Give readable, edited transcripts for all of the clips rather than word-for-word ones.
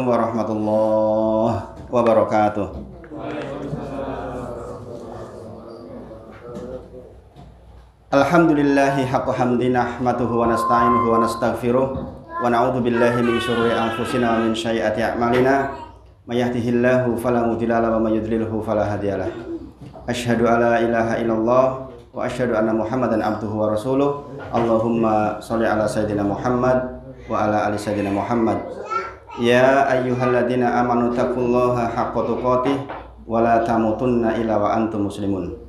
Warahmatullahi wabarakatuh. Alhamdulillahi haqqa hamdi nahmaduhu wa nasta'inuhu wa nastaghfiruh wa na'udzu billahi min syururi anfusina wa min sayyiati a'malina may yahdihillahu fala mudilla lahu wa may yudlilhu fala hadiyalah. Asyhadu alla ilaha illallah wa asyhadu anna Muhammadan abduhu wa rasuluh. Allahumma shalli ala sayyidina Muhammad wa ala ali sayyidina Muhammad. Ya ayyuhalladzina amanu taqullaha haqqa tuqatih wa la tamutunna illa wa antum muslimun.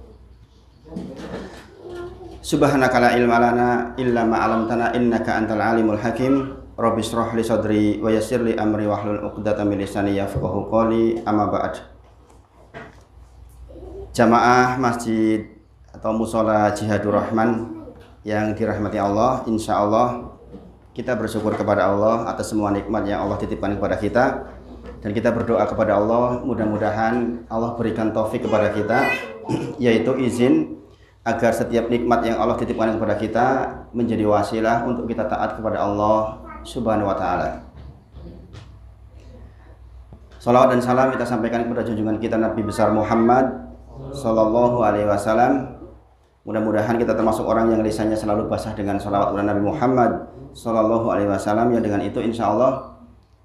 Subhanaka la ilma lana illa ma 'allamtana innaka antal alimul hakim. Rabbi shrah li sadri wa yassir li amri wahlul 'uqdatam min lisani yafqahu qawli. Amma ba'd. Jamaah masjid atau mushola Jihadur Rahman yang dirahmati Allah, insyaallah kita bersyukur kepada Allah atas semua nikmat yang Allah titipkan kepada kita, dan kita berdoa kepada Allah mudah-mudahan Allah berikan taufik kepada kita, yaitu izin agar setiap nikmat yang Allah titipkan kepada kita menjadi wasilah untuk kita taat kepada Allah Subhanahu wa taala. Salawat dan salam kita sampaikan kepada junjungan kita Nabi besar Muhammad sallallahu alaihi wasallam. Mudah-mudahan kita termasuk orang yang lisannya selalu basah dengan salawat kepada Nabi Muhammad sallallahu alaihi wasallam, yang dengan itu insya Allah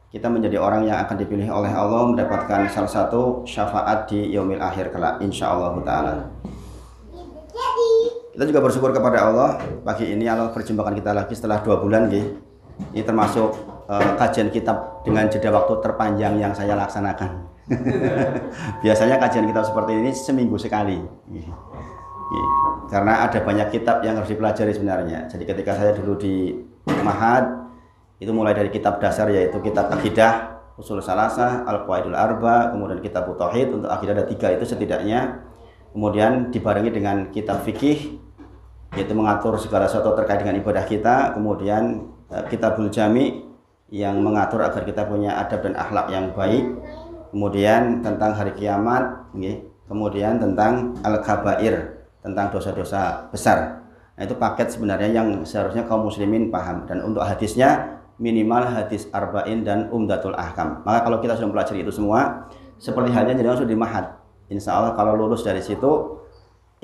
kita menjadi orang yang akan dipilih oleh Allah mendapatkan salah satu syafaat di yaumil akhir kelak insyaallah taala. Kita juga bersyukur kepada Allah, pagi ini Allah perjumpakan kita lagi setelah 2 bulan nggih. Ini termasuk kajian kitab dengan jeda waktu terpanjang yang saya laksanakan. Biasanya kajian kitab seperti ini seminggu sekali. Karena ada banyak kitab yang harus dipelajari sebenarnya. Jadi ketika saya dulu di Mahad, itu mulai dari kitab dasar yaitu kitab akidah, usul salasah, al-qawaidul arba, kemudian kitab tauhid. Untuk akidah ada 3 itu setidaknya. Kemudian dibarengi dengan kitab fikih, yaitu mengatur segala sesuatu terkait dengan ibadah kita. Kemudian kitabul jami yang mengatur agar kita punya adab dan akhlak yang baik. Kemudian tentang hari kiamat, kemudian tentang al-kabair, tentang dosa-dosa besar. Nah, itu paket sebenarnya yang seharusnya kaum muslimin paham. Dan untuk hadisnya minimal hadis arba'in dan umdatul ahkam. Maka kalau kita sudah mempelajari itu semua, seperti halnya jadi sudah di Mahad, insya Allah kalau lulus dari situ,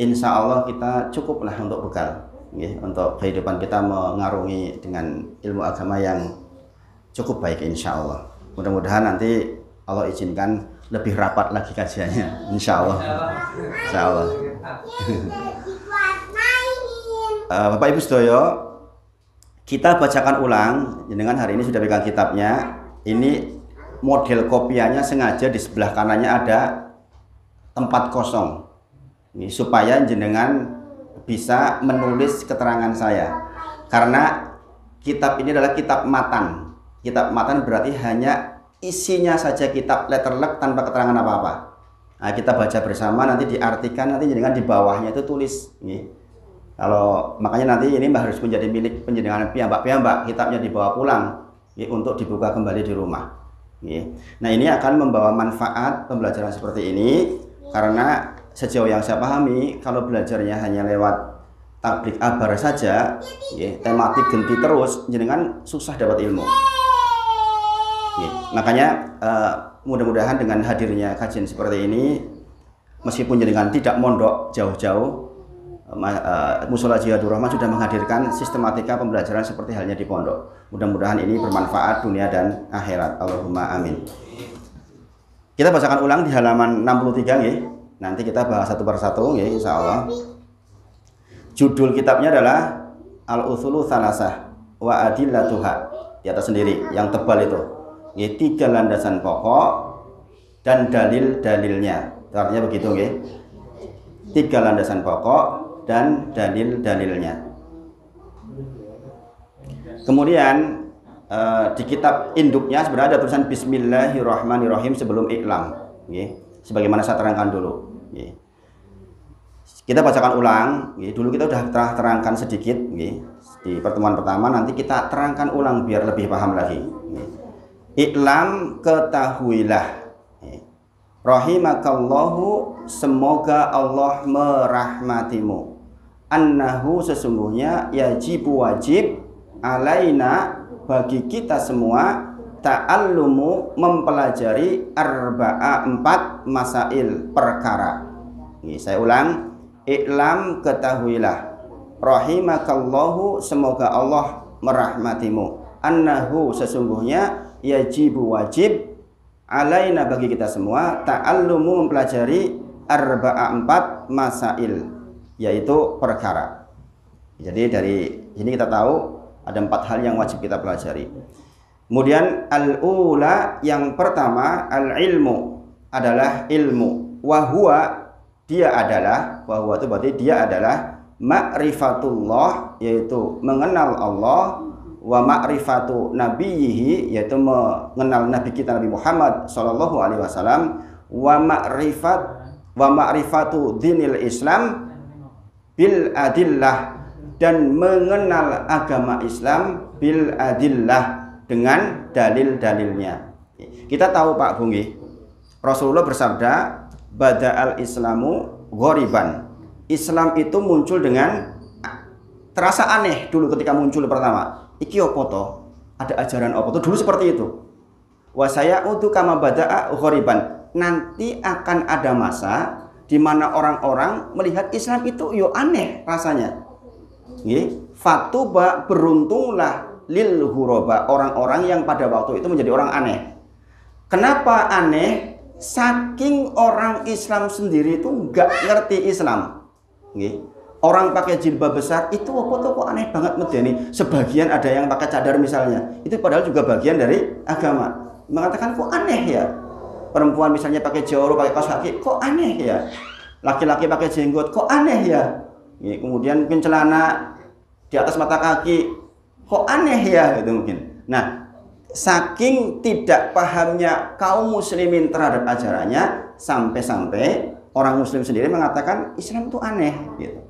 insya Allah kita cukuplah untuk bekal, untuk kehidupan kita mengarungi dengan ilmu agama yang cukup baik insya Allah. Mudah-mudahan nanti Allah izinkan lebih rapat lagi kajiannya, insya Allah. Insya Allah. Bapak Ibu sedaya, kita bacakan ulang. Dengan hari ini sudah pegang kitabnya. Ini model kopiannya sengaja di sebelah kanannya ada tempat kosong. Ini supaya jenengan bisa menulis keterangan saya. Karena kitab ini adalah kitab matan. Kitab matan berarti hanya isinya saja kitab letterlek tanpa keterangan apa-apa. Nah, kita baca bersama, nanti diartikan, nanti jenengan di bawahnya itu tulis. Kalau makanya nanti ini harus menjadi milik penjenengan piyambak-piyambak, kitabnya dibawa pulang untuk dibuka kembali di rumah. Nah, ini akan membawa manfaat pembelajaran seperti ini, karena sejauh yang saya pahami, kalau belajarnya hanya lewat tablik abar saja, tematik ganti terus, jenengan susah dapat ilmu. Makanya mudah-mudahan dengan hadirnya kajian seperti ini, meskipun jenengan tidak mondok jauh-jauh, Mushola Jihadur Rahman sudah menghadirkan sistematika pembelajaran seperti halnya di pondok. Mudah-mudahan ini bermanfaat dunia dan akhirat. Allahumma amin. Kita bacakan ulang di halaman 63 nggih. Nanti kita bahas satu persatu nggih insyaallah. Judul kitabnya adalah Al-Uthulu Tsalasah wa Adillatuha. Di atas sendiri yang tebal itu. 3 landasan pokok dan dalil-dalilnya. Artinya begitu nggih. 3 landasan pokok dan dalil-dalilnya. Kemudian di kitab induknya sebenarnya ada tulisan Bismillahirrahmanirrahim sebelum iklam, sebagaimana saya terangkan dulu. Kita bacakan ulang. Dulu kita sudah terangkan sedikit di pertemuan pertama, nanti kita terangkan ulang biar lebih paham lagi. Iklam, ketahuilah, rahimakallahu, semoga Allah merahmatimu, annahu, sesungguhnya, yajibu, wajib, alaina, bagi kita semua, ta'allumu mempelajari arba'a 4 masail perkara. Ini saya ulang, i'lam ketahuilah, rahimakallahu semoga Allah merahmatimu, annahu sesungguhnya yajibu wajib alaina bagi kita semua ta'allumu mempelajari arba'a 4 masail, yaitu perkara. Jadi dari sini kita tahu ada 4 hal yang wajib kita pelajari. Kemudian al-ula yang pertama al-ilmu adalah ilmu. Wahwa dia adalah, wahwa itu berarti dia adalah ma'rifatullah yaitu mengenal Allah, wa ma'rifatu nabiyhi yaitu mengenal nabi kita Nabi Muhammad sallallahu alaihi wasallam, wa ma'rifatu dinil Islam bil adillah dan mengenal agama Islam bil adillah dengan dalil-dalilnya. Kita tahu Pak Bungi, Rasulullah bersabda, bada'al islamu ghoriban. Islam itu muncul dengan terasa aneh dulu ketika muncul pertama. Iki opo to? Ada ajaran opo to? Dulu seperti itu. Wa sayaudu kama bada'a ghoriban. Nanti akan ada masa di mana orang-orang melihat Islam itu yo aneh rasanya. Nggih, fatuba beruntunglah lil huroba, orang-orang yang pada waktu itu menjadi orang aneh. Kenapa aneh? Saking orang Islam sendiri itu nggak ngerti Islam. Orang pakai jilbab besar itu apa tuh kok aneh banget medeni. Sebagian ada yang pakai cadar misalnya, itu padahal juga bagian dari agama. Mengatakan kok aneh ya. Perempuan misalnya pakai jawro, pakai kaos kaki, kok aneh ya. Laki-laki pakai jenggot, kok aneh ya. Kemudian mungkin celana di atas mata kaki, kok aneh ya, gitu mungkin. Nah, saking tidak pahamnya kaum muslimin terhadap ajarannya, sampai-sampai orang muslim sendiri mengatakan Islam itu aneh, gitu.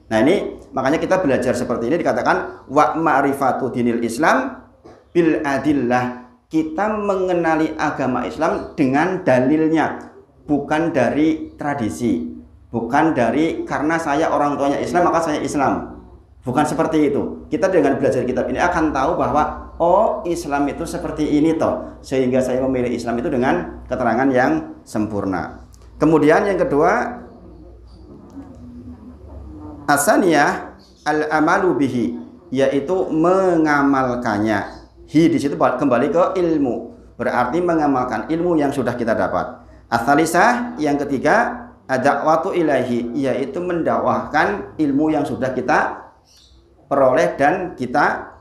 Nah ini makanya kita belajar seperti ini, dikatakan wa ma'rifatu dinil Islam bil adillah. Kita mengenali agama Islam dengan dalilnya, bukan dari tradisi, bukan dari karena saya orang tuanya Islam maka saya Islam. Bukan seperti itu. Kita dengan belajar kitab ini akan tahu bahwa oh Islam itu seperti ini toh, sehingga saya memilih Islam itu dengan keterangan yang sempurna. Kemudian yang kedua, asaniyah al-amalu bihi, yaitu mengamalkannya. Hi di situ kembali ke ilmu, berarti mengamalkan ilmu yang sudah kita dapat. Ats-tsalisah yang ketiga, ad-da'watu ilaihi, yaitu mendakwahkan ilmu yang sudah kita peroleh dan kita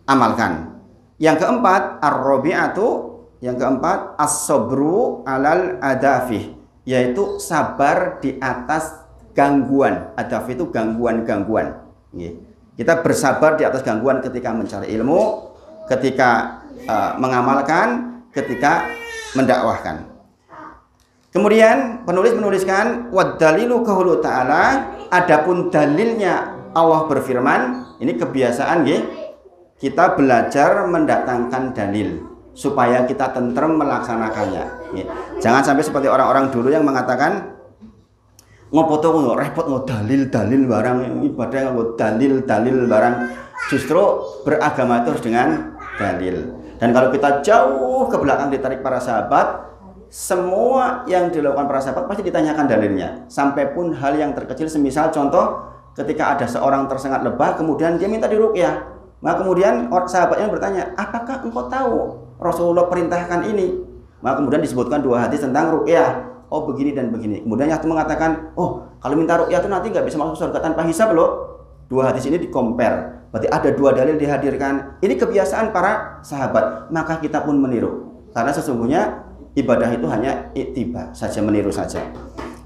amalkan. Yang keempat, ar-rabi'atu, yang keempat, as-sabru alal adafih, yaitu sabar di atas gangguan. Adaf itu gangguan-gangguan. Kita bersabar di atas gangguan ketika mencari ilmu, ketika mengamalkan, ketika mendakwahkan. Kemudian penulis menuliskan wad dalilu qaulu ta'ala, adapun dalilnya Allah berfirman, ini kebiasaan nggih, kita belajar mendatangkan dalil supaya kita tentrem melaksanakannya. Jangan sampai seperti orang-orang dulu yang mengatakan ngopo to ngono repot ngo dalil-dalil barang, ibadah ngo dalil-dalil barang. Justru beragama itu harus dengan dalil. Dan kalau kita jauh ke belakang ditarik para sahabat, semua yang dilakukan para sahabat pasti ditanyakan dalilnya. Sampai pun hal yang terkecil, semisal contoh ketika ada seorang tersengat lebah, kemudian dia minta diruqyah. Maka kemudian sahabatnya bertanya, apakah engkau tahu Rasulullah perintahkan ini? Maka kemudian disebutkan 2 hadis tentang ruqyah. Oh begini dan begini. Kemudian yang mengatakan, oh kalau minta ruqyah itu nanti nggak bisa masuk surga tanpa hisab loh. 2 hadis ini dikompar. Berarti ada 2 dalil dihadirkan. Ini kebiasaan para sahabat. Maka kita pun meniru. Karena sesungguhnya ibadah itu hanya ittiba saja, meniru saja.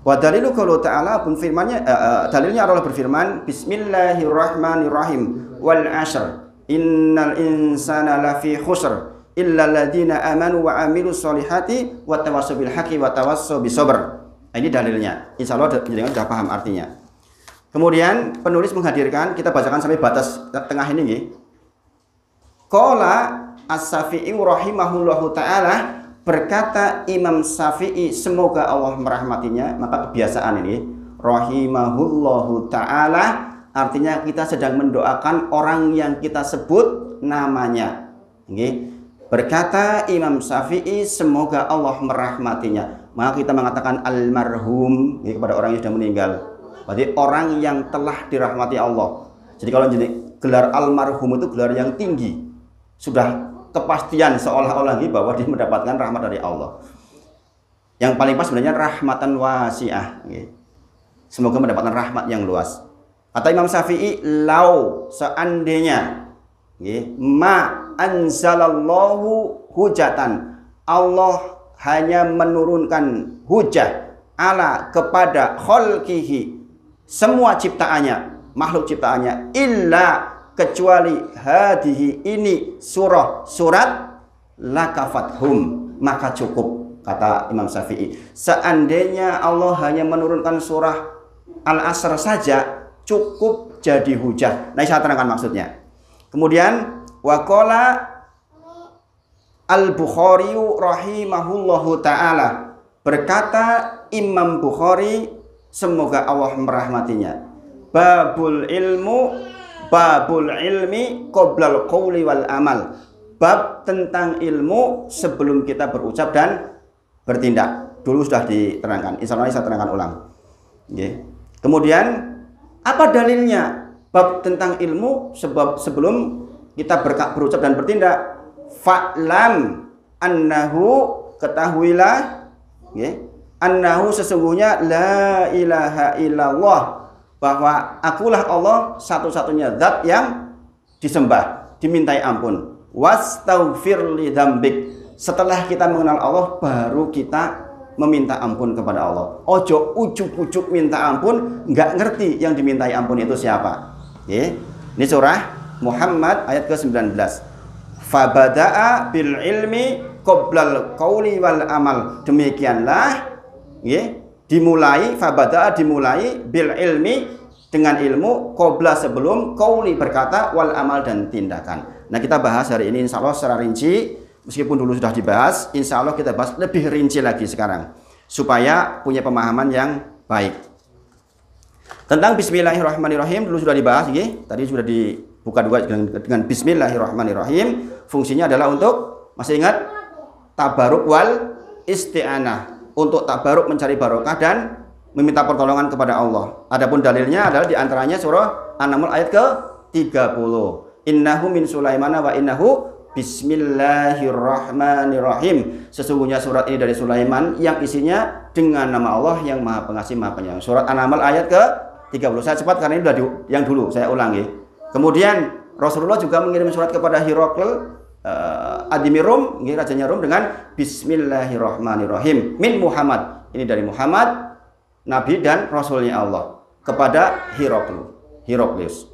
Wa dalilu qaulu ta'ala pun firmannya, dalilnya adalah berfirman, bismillahirrahmanirrahim wal 'ashr innal insana lafi khusr illa alladziina amanu wa 'amilus solihati wa tawassaw bil haqqi wa tawassaw bis sabr. Ini dalilnya. Insyaallah sudah paham artinya. Kemudian penulis menghadirkan, kita bacakan sampai batas tengah ini nggih. Qala as-Syafi'i rahimahullahu taala, berkata Imam Syafi'i semoga Allah merahmatinya. Maka kebiasaan ini rahimahullahu ta'ala artinya kita sedang mendoakan orang yang kita sebut namanya. Berkata Imam Syafi'i, semoga Allah merahmatinya. Maka kita mengatakan almarhum kepada orang yang sudah meninggal. Berarti orang yang telah dirahmati Allah. Jadi kalau jadi gelar almarhum itu gelar yang tinggi. Sudah kepastian seolah-olah bahwa dia mendapatkan rahmat dari Allah. Yang paling pas sebenarnya rahmatan wasi'ah. Semoga mendapatkan rahmat yang luas. Kata Imam Syafi'i, lau seandainya ma anzalallahu hujatan, Allah hanya menurunkan hujah ala kepada khalqihi, semua ciptaannya, makhluk ciptaannya, illa kecuali hadihi ini surat lakafathum, maka cukup. Kata Imam Syafi'i, seandainya Allah hanya menurunkan surah Al-Asr saja cukup jadi hujah. Nah, saya terangkan maksudnya. Kemudian waqala Al-Bukhari rahimahullahu ta'ala, berkata Imam Bukhari, semoga Allah merahmatinya, babul ilmi qoblal qawli wal amal, bab tentang ilmu sebelum kita berucap dan bertindak. Dulu sudah diterangkan, insya Allah saya terangkan ulang. Kemudian apa dalilnya bab tentang ilmu sebelum kita berucap dan bertindak? Fa'lam annahu, ketahuilah annahu sesungguhnya la ilaha illallah, bahwa akulah Allah satu-satunya zat yang disembah, dimintai ampun. Wastaghfir li dzambik, setelah kita mengenal Allah baru kita meminta ampun kepada Allah. Ojo ujuk-ujuk minta ampun, nggak ngerti yang dimintai ampun itu siapa. Ini surah Muhammad ayat ke-19. Fabada'a bil ilmi qoblal qawli wal amal. Demikianlah dimulai, fabada'a dimulai bil ilmi dengan ilmu, qobla sebelum, qawli berkata, wal amal dan tindakan. Nah, kita bahas hari ini insya Allah secara rinci. Meskipun dulu sudah dibahas, insya Allah kita bahas lebih rinci lagi sekarang, supaya punya pemahaman yang baik. Tentang bismillahirrahmanirrahim dulu sudah dibahas, tadi sudah dibuka juga dengan bismillahirrahmanirrahim. Fungsinya adalah untuk, masih ingat, tabaruk wal isti'anah, untuk tabaruk mencari barokah dan meminta pertolongan kepada Allah. Adapun dalilnya adalah diantaranya surah An-Naml ayat ke-30. Innahu min Sulaimana wa innahu bismillahirrahmanirrahim. Sesungguhnya surat ini dari Sulaiman yang isinya dengan nama Allah yang Maha Pengasih Maha Penyayang. Surat An-Naml ayat ke-30. Saya cepat karena ini sudah yang dulu saya ulangi. Kemudian Rasulullah juga mengirim surat kepada Hiraql Adimi Rum, rajanya Rum, dengan bismillahirrahmanirrahim min Muhammad. Ini dari Muhammad, Nabi dan Rasulnya Allah, kepada Hiraqlius.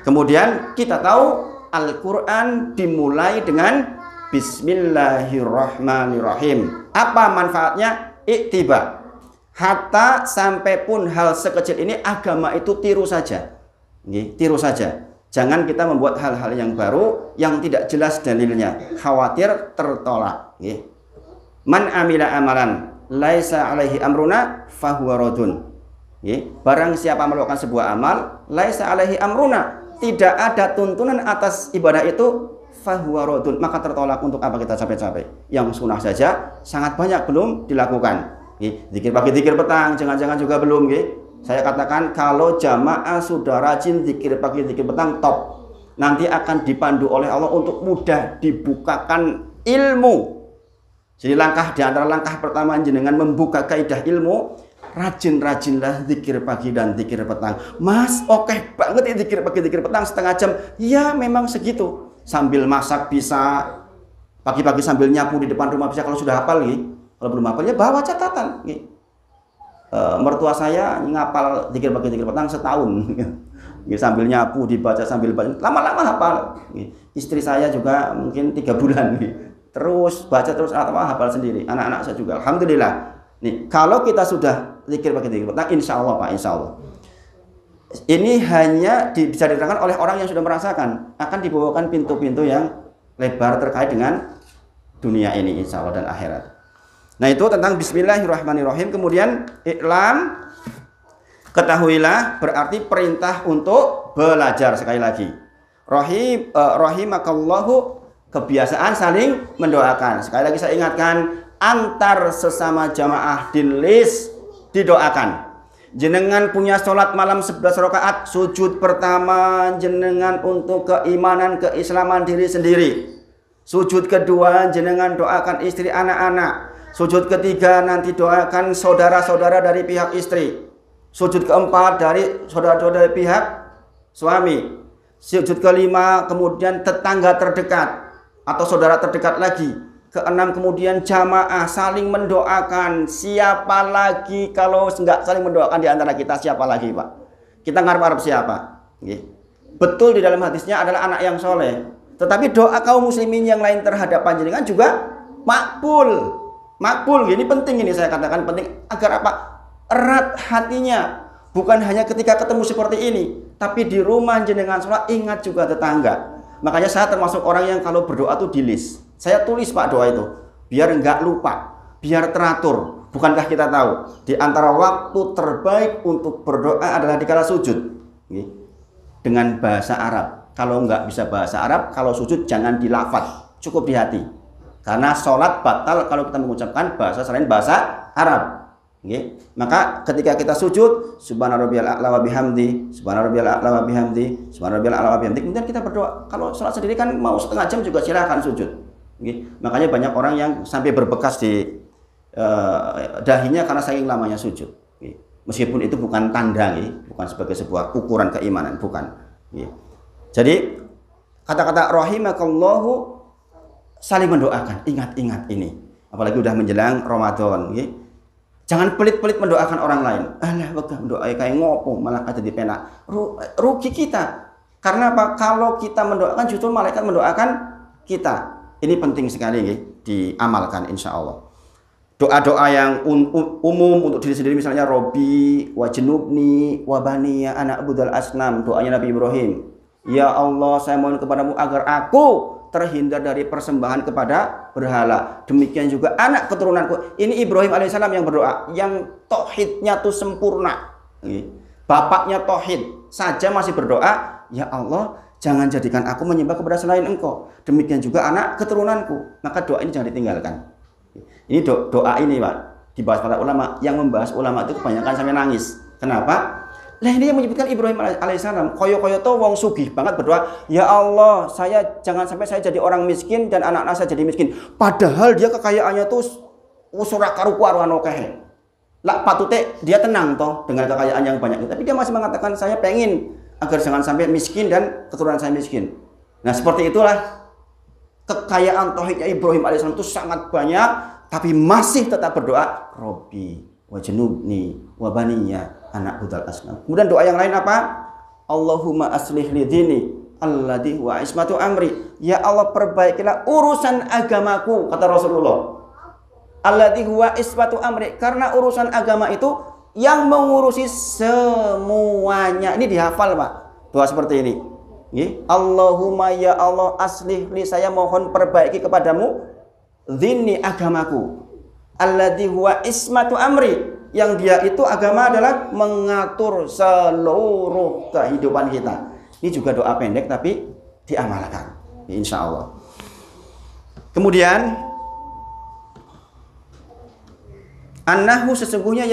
Kemudian kita tahu Al-Quran dimulai dengan bismillahirrahmanirrahim. Apa manfaatnya? Iktiba. Hatta sampai pun hal sekecil ini agama itu tiru saja. Tiru saja. Jangan kita membuat hal-hal yang baru yang tidak jelas dalilnya, khawatir tertolak. Man amila amalan laisa alaihi amruna fahuwa radun. Barang siapa melakukan sebuah amal laisa alaihi amruna, tidak ada tuntunan atas ibadah itu, fahuwa radun, maka tertolak. Untuk apa kita capek-capek? Yang sunnah saja sangat banyak belum dilakukan. Zikir pagi, zikir petang, jangan-jangan juga belum. Saya katakan kalau jamaah sudah rajin zikir pagi, zikir petang, top. Nanti akan dipandu oleh Allah untuk mudah dibukakan ilmu. Jadi di antara langkah pertama jenengan membuka kaidah ilmu, rajin-rajinlah zikir pagi dan zikir petang. Mas, oke banget ya zikir pagi, zikir petang setengah jam. Ya memang segitu. Sambil masak bisa, pagi-pagi sambil nyapu di depan rumah bisa, kalau sudah hafal. Kalau belum hafal ya bawa catatan. Mertua saya ngapal zikir pagi, zikir petang setahun. Sambil nyapu dibaca, sambil baca, lama-lama hafal. Istri saya juga mungkin 3 bulan. Terus baca terus, hafal sendiri. Anak-anak saya juga, alhamdulillah. Nih, kalau kita sudah zikir pagi, zikir petang, insya Allah Pak, insya Allah. Ini hanya bisa diterangkan oleh orang yang sudah merasakan. Akan dibawakan pintu-pintu yang lebar terkait dengan dunia ini, insya Allah, dan akhirat. Nah, itu tentang bismillahirrahmanirrahim. Kemudian iklam, ketahuilah, berarti perintah untuk belajar. Sekali lagi, rahimakallahu, kebiasaan saling mendoakan. Sekali lagi saya ingatkan, antar sesama jamaah di list didoakan. Jenengan punya sholat malam 11 rakaat, sujud pertama jenengan untuk keimanan, keislaman diri sendiri. Sujud kedua jenengan doakan istri anak-anak. Sujud ketiga nanti doakan saudara-saudara dari pihak istri. Sujud keempat dari saudara-saudara dari pihak suami. Sujud kelima kemudian tetangga terdekat atau saudara terdekat lagi. Keenam kemudian jamaah saling mendoakan. Siapa lagi kalau nggak saling mendoakan di antara kita, siapa lagi Pak? Kita ngarep-ngarep siapa? Betul di dalam hadisnya adalah anak yang soleh. Tetapi doa kaum muslimin yang lain terhadap panjenengan juga makbul. Makbul, ini penting, ini saya katakan penting agar apa? Erat hatinya. Bukan hanya ketika ketemu seperti ini, tapi di rumah jenengan sholat ingat juga tetangga. Makanya saya termasuk orang yang kalau berdoa tuh di list. Saya tulis Pak doa itu, biar nggak lupa, biar teratur. Bukankah kita tahu di antara waktu terbaik untuk berdoa adalah di kala sujud dengan bahasa Arab. Kalau nggak bisa bahasa Arab, kalau sujud jangan dilafaz, cukup di hati. Karena sholat batal kalau kita mengucapkan bahasa selain bahasa Arab. Maka ketika kita sujud, subhana rabbiyal a'la wa bihamdi, subhana rabbiyal a'la wa bihamdi, subhana rabbiyal a'la wa bihamdi, kemudian kita berdoa. Kalau sholat sendiri kan mau setengah jam juga silakan sujud. Makanya banyak orang yang sampai berbekas di dahinya karena saking lamanya sujud. Meskipun itu bukan tanda, bukan sebagai sebuah ukuran keimanan, bukan. Jadi kata-kata rahimakallahu saling mendoakan, ingat-ingat ini. Apalagi udah menjelang Ramadan. Jangan pelit-pelit mendoakan orang lain. Alah, doa kayak ngopo, malah kata di pena. Rugi kita. Karena apa? Kalau kita mendoakan, justru malaikat mendoakan kita. Ini penting sekali diamalkan insya Allah. Doa-doa yang umum untuk diri sendiri, misalnya Robbi wajnubni wabaniya anak budal asnam, doanya Nabi Ibrahim. Ya Allah, saya mohon kepadamu agar aku terhindar dari persembahan kepada berhala. Demikian juga anak keturunanku. Ini Ibrahim alaihissalam yang berdoa, yang tauhidnya tuh sempurna. Bapaknya tauhid saja masih berdoa, ya Allah, jangan jadikan aku menyembah kepada selain Engkau. Demikian juga anak keturunanku. Maka doa ini jangan ditinggalkan. Ini doa ini Pak, dibahas para ulama. Yang membahas ulama itu kebanyakan sampai nangis. Kenapa? Lah ini yang menyebutkan Ibrahim alaihissalam. Koyo-koyo to wong sugih banget berdoa, ya Allah, saya jangan sampai saya jadi orang miskin dan anak-anak saya jadi miskin. Padahal dia kekayaannya tuh usura karu-karuan okeh. Lah patute dia tenang toh dengan kekayaan yang banyak. Tapi dia masih mengatakan saya pengen agar jangan sampai miskin dan keturunan saya miskin. Nah seperti itulah kekayaan tauhidnya Ibrahim alaihissalam itu sangat banyak, tapi masih tetap berdoa, Robbi wajnubni wabaniya anak budal asnam. Kemudian doa yang lain apa? Allahumma aslih li dini alladhi wa ismatu amri. Ya Allah, perbaikilah urusan agamaku, kata Rasulullah. Alladhi wa ismatu amri, karena urusan agama itu yang mengurusi semuanya. Ini dihafal Pak, doa seperti ini. Allahumma ya Allah aslih li, saya mohon perbaiki kepadamu dini agamaku, alladhi wa ismatu amri, yang dia itu agama adalah mengatur seluruh kehidupan kita. Ini juga doa pendek tapi diamalkan, insya Allah. Kemudian annahu, sesungguhnya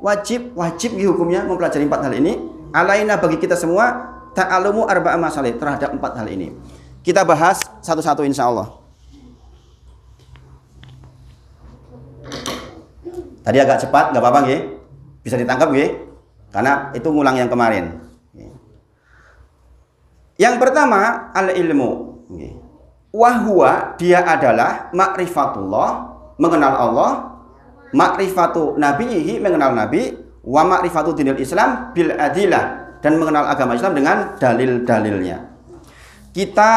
wajib hukumnya mempelajari 4 hal ini. Alaina, bagi kita semua, ta'alumu arba'a masalih, terhadap 4 hal ini. Kita bahas satu-satu insya Allah. Tadi agak cepat, nggak apa-apa nggih. Bisa ditangkap nggih? Karena itu ngulang yang kemarin. Yang pertama, al-ilmu. Wahwa, dia adalah ma'rifatullah, mengenal Allah, ma'rifatu nabiyihi, mengenal nabi, wa ma'rifatu dinil Islam bil adilah, dan mengenal agama Islam dengan dalil-dalilnya. Kita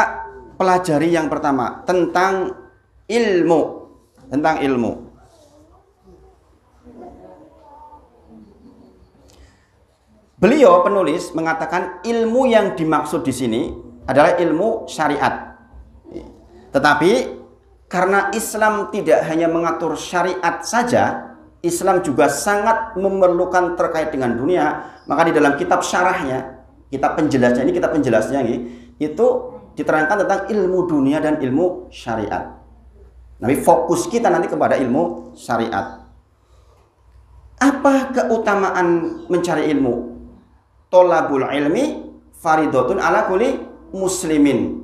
pelajari yang pertama tentang ilmu, Beliau penulis mengatakan ilmu yang dimaksud di sini adalah ilmu syariat. Tetapi karena Islam tidak hanya mengatur syariat saja, Islam juga sangat memerlukan terkait dengan dunia. Maka di dalam kitab syarahnya, kitab penjelasnya itu diterangkan tentang ilmu dunia dan ilmu syariat. Tapi fokus kita nanti kepada ilmu syariat. Apa keutamaan mencari ilmu? Tolabul ilmi faridotun ala kulli muslimin.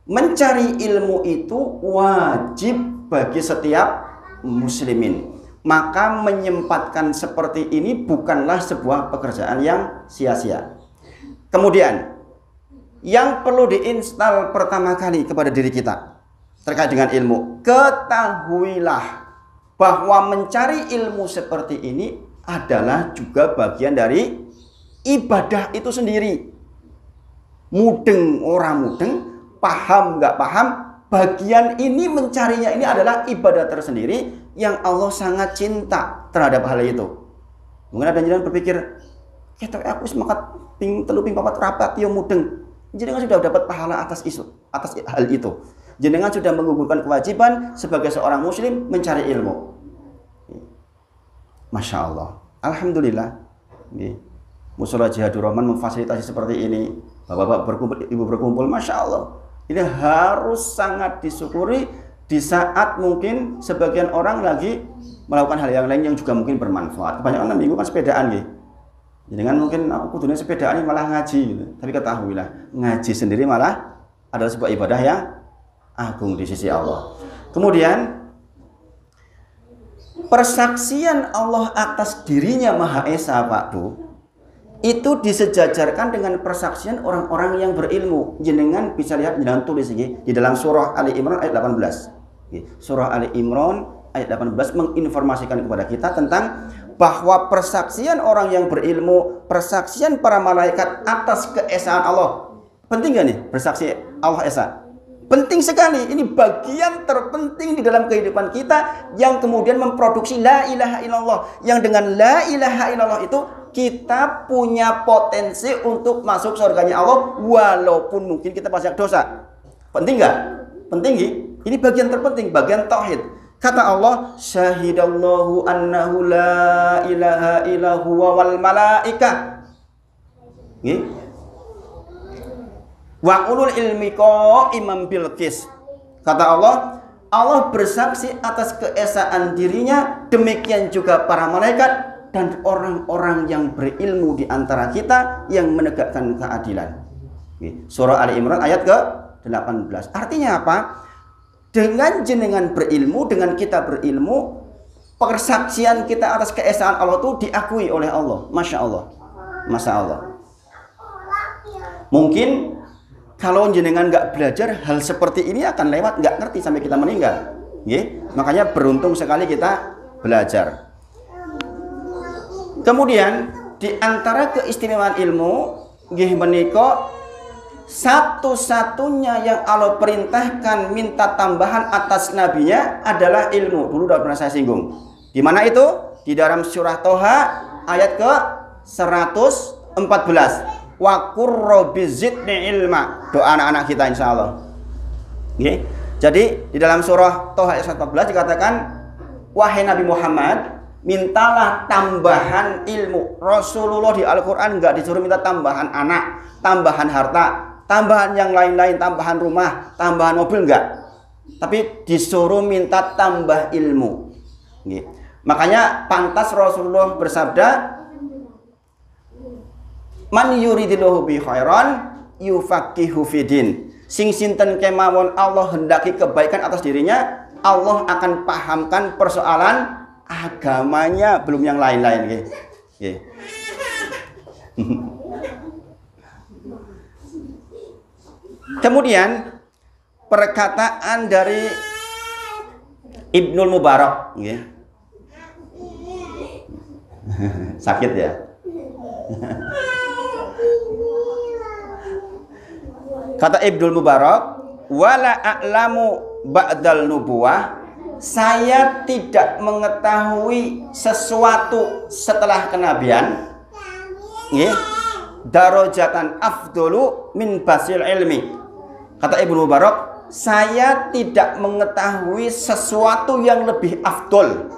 Mencari ilmu itu wajib bagi setiap muslimin. Maka menyempatkan seperti ini bukanlah sebuah pekerjaan yang sia-sia. Kemudian yang perlu diinstal pertama kali kepada diri kita terkait dengan ilmu, ketahuilah bahwa mencari ilmu seperti ini adalah juga bagian dari ibadah itu sendiri. Mudeng orang mudeng, paham nggak paham, bagian ini mencarinya ini adalah ibadah tersendiri yang Allah sangat cinta terhadap hal itu. Mungkin ada yang berpikir, kita aku semangat ping telu ping papat rapat yo mudeng. Jenengan sudah dapat pahala atas hal itu. Jenengan sudah menggugurkan kewajiban sebagai seorang muslim mencari ilmu. Masya Allah, alhamdulillah. Mushola Jihadur Rahman memfasilitasi seperti ini. Bapak-bapak berkumpul, ibu berkumpul, masya Allah. Ini harus sangat disyukuri di saat mungkin sebagian orang lagi melakukan hal yang lain yang juga mungkin bermanfaat. Kebanyakan minggu kan sepedaan gitu. Dengan mungkin aku kudunya sepedaan ini malah ngaji gitu. Tapi ketahuilah, ngaji sendiri malah adalah sebuah ibadah yang agung di sisi Allah. Kemudian persaksian Allah atas dirinya Maha Esa, Pak Bu, itu disejajarkan dengan persaksian orang-orang yang berilmu. Jenengan bisa lihat, jenengan tulis ini di dalam surah Ali Imran ayat 18. Surah Ali Imran ayat 18 menginformasikan kepada kita tentang bahwa persaksian orang yang berilmu, persaksian para malaikat atas keesaan Allah. Penting gak nih bersaksi Allah Esa? Penting sekali. Ini bagian terpenting di dalam kehidupan kita yang kemudian memproduksi la ilaha illallah. Yang dengan la ilaha illallah itu kita punya potensi untuk masuk surganya Allah walaupun mungkin kita banyak dosa. Penting nggak? Penting gak? Ini bagian terpenting, bagian tauhid. Kata Allah, syahidallahu annahu la ilaha illa huwa wal malaikah. Wa ulul ilmi qa'iman bil qis. Kata Allah, Allah bersaksi atas keesaan dirinya, demikian juga para malaikat dan orang-orang yang berilmu di antara kita yang menegakkan keadilan. Surah Ali Imran ayat ke-18. Artinya apa? Dengan jenengan berilmu, dengan kita berilmu, persaksian kita atas keesaan Allah itu diakui oleh Allah. Masya Allah. Masya Allah. Mungkin kalau jenengan nggak belajar, hal seperti ini akan lewat, nggak ngerti sampai kita meninggal. Makanya beruntung sekali kita belajar. Kemudian di antara keistimewaan ilmu, menika satu-satunya yang Allah perintahkan minta tambahan atas nabinya adalah ilmu. Dulu udah pernah saya singgung. Di mana itu? Di dalam surah Toha ayat ke-114. Wa qur rabbi zidni ilma. Doa anak-anak kita insya Allah. Jadi di dalam surah Toha ayat 114 dikatakan, wahai Nabi Muhammad, mintalah tambahan ilmu. Rasulullah di Al-Quran nggak disuruh minta tambahan anak, tambahan harta, tambahan yang lain-lain, tambahan rumah, tambahan mobil, enggak. Tapi disuruh minta tambah ilmu. Makanya pantas Rasulullah bersabda, man yuridillahu bi khairan yufaqihu fidin. Sing sinten kemawon Allah hendaki kebaikan atas dirinya, Allah akan pahamkan persoalan agamanya, belum yang lain-lain. Kemudian perkataan dari Ibnul Mubarak, sakit ya. Kata Ibnul Mubarak, wala a'lamu ba'dal nubuwah, saya tidak mengetahui sesuatu setelah kenabian darajatan afdolu min basil ilmi. Kata Ibnu Mubarak, saya tidak mengetahui sesuatu yang lebih afdol,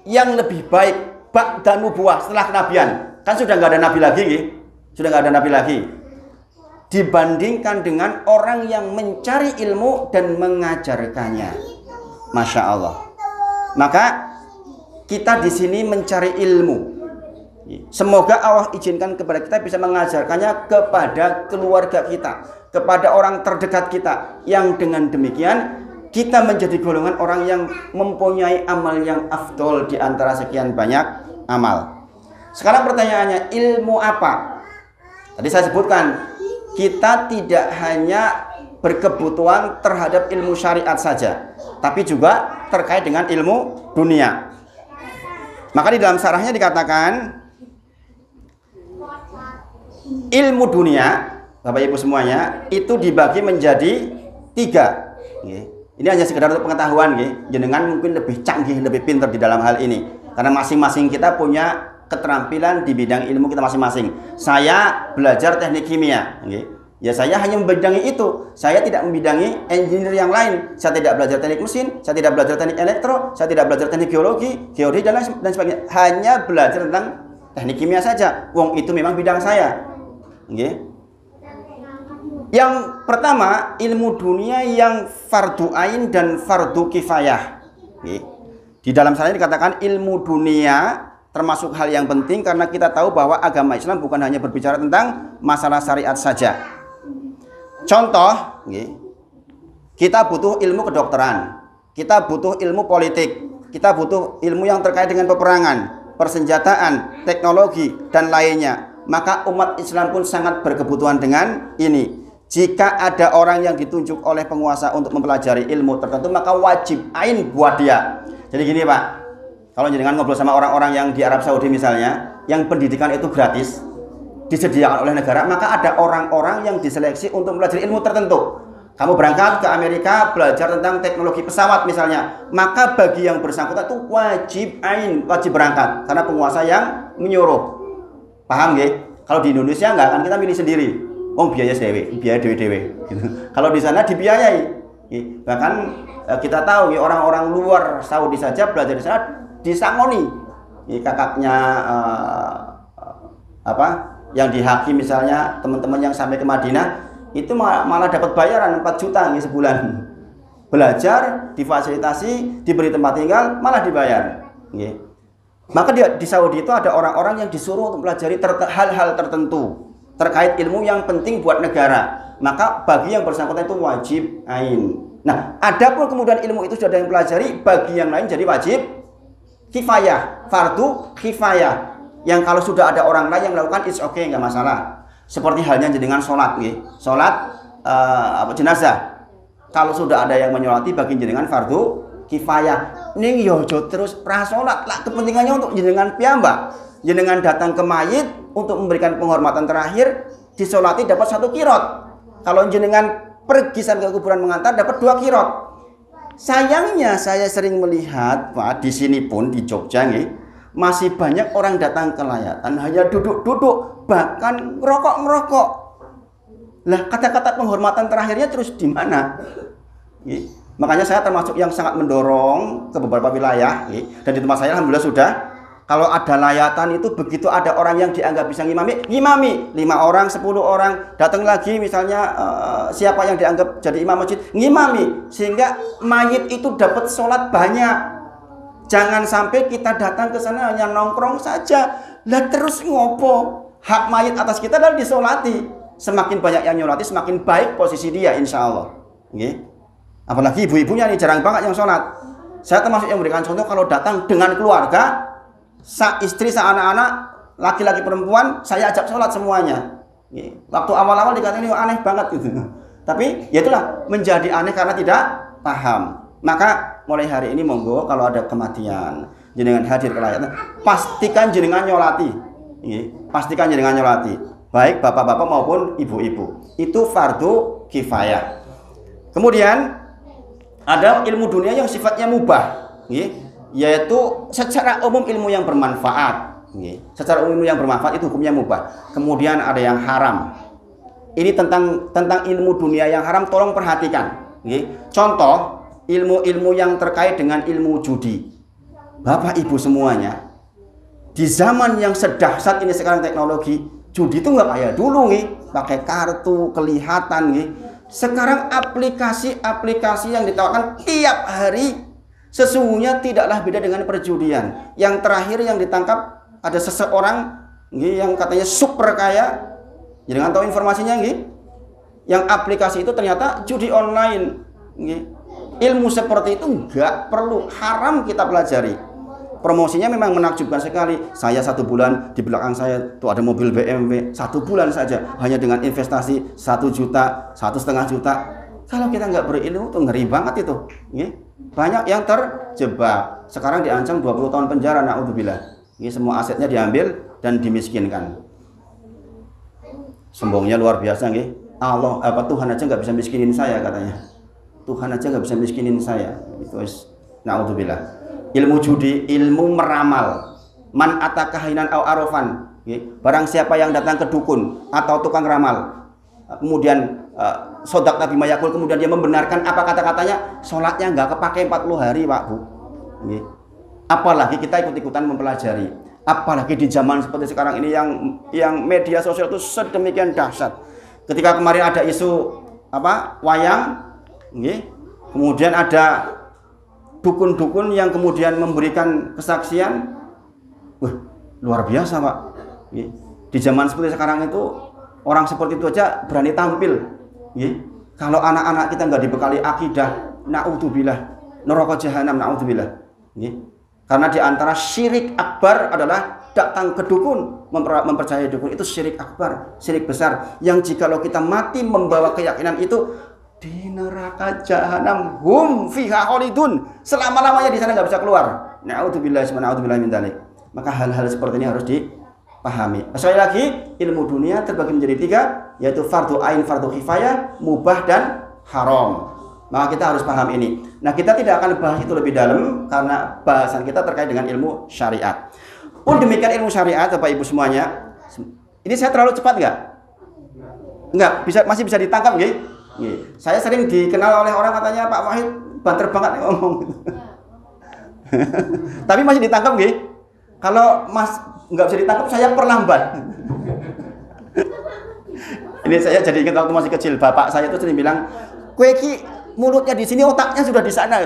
yang lebih baik ba'da nubuwah, setelah kenabian. Kan sudah nggak ada nabi lagi, sudah nggak ada nabi lagi. dibandingkan dengan orang yang mencari ilmu dan mengajarkannya. Masya Allah. Maka kita di sini mencari ilmu. Semoga Allah izinkan kepada kita bisa mengajarkannya kepada keluarga kita, kepada orang terdekat kita, yang dengan demikian kita menjadi golongan orang yang mempunyai amal yang afdol di antara sekian banyak amal. Sekarang pertanyaannya, ilmu apa? Tadi saya sebutkan, kita tidak hanya berkebutuhan terhadap ilmu syariat saja, tapi juga terkait dengan ilmu dunia. Maka di dalam syarahnya dikatakan, ilmu dunia, Bapak Ibu semuanya, itu dibagi menjadi 3. Ini hanya sekedar untuk pengetahuan, jenengan mungkin lebih canggih, lebih pintar di dalam hal ini, karena masing-masing kita punya keterampilan di bidang ilmu kita masing-masing. Saya belajar teknik kimia, ya saya hanya membidangi itu. Saya tidak membidangi engineer yang lain. Saya tidak belajar teknik mesin, saya tidak belajar teknik elektro, saya tidak belajar teknik geologi, dan sebagainya. Hanya belajar tentang teknik kimia saja. Wong itu memang bidang saya. Yang pertama, ilmu dunia yang fardu ain dan fardu kifayah. Di dalam sana dikatakan ilmu dunia termasuk hal yang penting, karena kita tahu bahwa agama Islam bukan hanya berbicara tentang masalah syariat saja. Contoh, kita butuh ilmu kedokteran, kita butuh ilmu politik, kita butuh ilmu yang terkait dengan peperangan, persenjataan, teknologi, dan lainnya. Maka umat Islam pun sangat berkebutuhan dengan ini. Jika ada orang yang ditunjuk oleh penguasa untuk mempelajari ilmu tertentu, maka wajib ain buat dia. Jadi gini Pak, kalau jenengan ngobrol sama orang-orang yang di Arab Saudi misalnya, yang pendidikan itu gratis, disediakan oleh negara, maka ada orang-orang yang diseleksi untuk belajar ilmu tertentu. Kamu berangkat ke Amerika belajar tentang teknologi pesawat misalnya, maka bagi yang bersangkutan itu wajib ain, wajib berangkat, karena penguasa yang menyuruh. Paham nggih? Kalau di Indonesia nggak akan kita milih sendiri. Biaya dewe. Gitu. Kalau di sana dibiayai. Bahkan kita tahu orang-orang luar Saudi saja belajar di sana disangoni. Kakaknya yang di Hakim misalnya, teman-teman yang sampai ke Madinah itu malah dapat bayaran 4 juta sebulan. Belajar, difasilitasi, diberi tempat tinggal, malah dibayar. Maka di Saudi itu ada orang-orang yang disuruh untuk pelajari hal-hal tertentu terkait ilmu yang penting buat negara. Maka bagi yang bersangkutan itu wajib ain. Nah, adapun kemudian ilmu itu sudah ada yang pelajari, bagi yang lain jadi wajib kifayah, fardu kifayah. Yang kalau sudah ada orang lain yang melakukan, it's okay, nggak masalah. Seperti halnya dengan sholat, sholat jenazah. Kalau sudah ada yang menyolati, bagi jenengan fardu kifayah. Ning yojo terus prasolat lah, kepentingannya untuk jenengan piyambak. Jenengan datang ke mayit untuk memberikan penghormatan terakhir, disolati dapat 1 kirot. Kalau jenengan pergi sampai ke kuburan mengantar, dapat 2 kirot. Sayangnya saya sering melihat Pak, di sini pun di Jogja masih banyak orang datang ke layatan hanya duduk-duduk, bahkan ngerokok-ngerokok. Lah kata-kata penghormatan terakhirnya terus di mana? Makanya saya termasuk yang sangat mendorong ke beberapa wilayah, dan di tempat saya alhamdulillah sudah, kalau ada layatan itu begitu ada orang yang dianggap bisa ngimami, 5 orang, 10 orang, datang lagi misalnya siapa yang dianggap jadi imam masjid, ngimami, sehingga mayit itu dapat sholat banyak. Jangan sampai kita datang ke sana hanya nongkrong saja, lah terus ngopo, hak mayit atas kita adalah disolati. Semakin banyak yang nyolati, semakin baik posisi dia insya Allah. Apalagi ibu-ibunya nih jarang banget yang sholat. Saya termasuk yang memberikan contoh, kalau datang dengan keluarga, istri, anak-anak, laki-laki perempuan, saya ajak sholat semuanya. Waktu awal-awal dikatakan ini aneh banget gitu. Tapi ya itulah, menjadi aneh karena tidak paham. Maka mulai hari ini monggo kalau ada kematian, jenengan hadir ke layatan, pastikan jenengan nyolati. Pastikan jenengan nyolati. Baik bapak-bapak maupun ibu-ibu. Itu fardu kifayah. Kemudian ada ilmu dunia yang sifatnya mubah, yaitu secara umum ilmu yang bermanfaat. Secara umum ilmu yang bermanfaat itu hukumnya mubah. Kemudian ada yang haram. Ini tentang ilmu dunia yang haram, tolong perhatikan. Contoh ilmu-ilmu yang terkait dengan ilmu judi. Bapak Ibu semuanya, di zaman yang sedahsyat ini sekarang teknologi, Judi itu nggak kayak dulu nih, pakai kartu kelihatan nih. Sekarang aplikasi-aplikasi yang ditawarkan tiap hari sesungguhnya tidaklah beda dengan perjudian. Yang terakhir yang ditangkap ada seseorang nih, yang katanya super kaya. Jangan tahu informasinya nih. Yang aplikasi itu ternyata judi online. Nih. Ilmu seperti itu nggak perlu, haram kita pelajari. Promosinya memang menakjubkan sekali. Saya 1 bulan di belakang saya tuh ada mobil BMW, 1 bulan saja hanya dengan investasi 1 juta, 1,5 juta. Kalau kita nggak berilmu tuh ngeri banget itu. Banyak yang terjebak. Sekarang diancam 20 tahun penjara, naudzubillah. Semua asetnya diambil dan dimiskinkan. Sombongnya luar biasa, Tuhan aja nggak bisa miskinin saya katanya. Tuhan aja nggak bisa miskinin saya. Itu naudzubillah. Ilmu judi, ilmu meramal. Man atakahinan au arofan. Barang siapa yang datang ke dukun atau tukang ramal, kemudian sodak Nabi Mayakul, kemudian dia membenarkan apa kata-katanya, sholatnya nggak kepake 40 hari, Pak Bu. Apalagi kita ikut-ikutan mempelajari. Apalagi di zaman seperti sekarang ini yang media sosial itu sedemikian dahsyat. Ketika kemarin ada isu wayang, kemudian ada dukun-dukun yang kemudian memberikan kesaksian, luar biasa Pak. Di zaman seperti sekarang itu orang seperti itu aja berani tampil. Kalau anak-anak kita nggak dibekali akidah, naudzubillah, neraka jahanam, naudzubillah. Karena di antara syirik akbar adalah datang ke dukun, mempercayai dukun, itu syirik akbar, syirik besar. Yang jikalau kita mati membawa keyakinan itu, di neraka jahanam hum fiha khalidun, selama-lamanya di sana nggak bisa keluar. Naudzubillah min dzalik. Maka hal-hal seperti ini harus dipahami. Sekali lagi, ilmu dunia terbagi menjadi 3, yaitu fardu ain, fardu kifayah, mubah dan haram. Maka kita harus paham ini. Nah, kita tidak akan bahas itu lebih dalam karena bahasan kita terkait dengan ilmu syariat. Pun demikian ilmu syariat, Bapak Ibu semuanya. Ini saya terlalu cepat nggak? Nggak, masih bisa ditangkap nggih? Saya sering dikenal oleh orang katanya Pak Wahid banter banget ngomong. Tapi masih ditangkap nggih? Kalau Mas nggak bisa ditangkap, saya perlambat. Ini saya jadi ingat waktu masih kecil, bapak saya itu sering bilang, "Kowe iki mulutnya di sini, otaknya sudah di sana."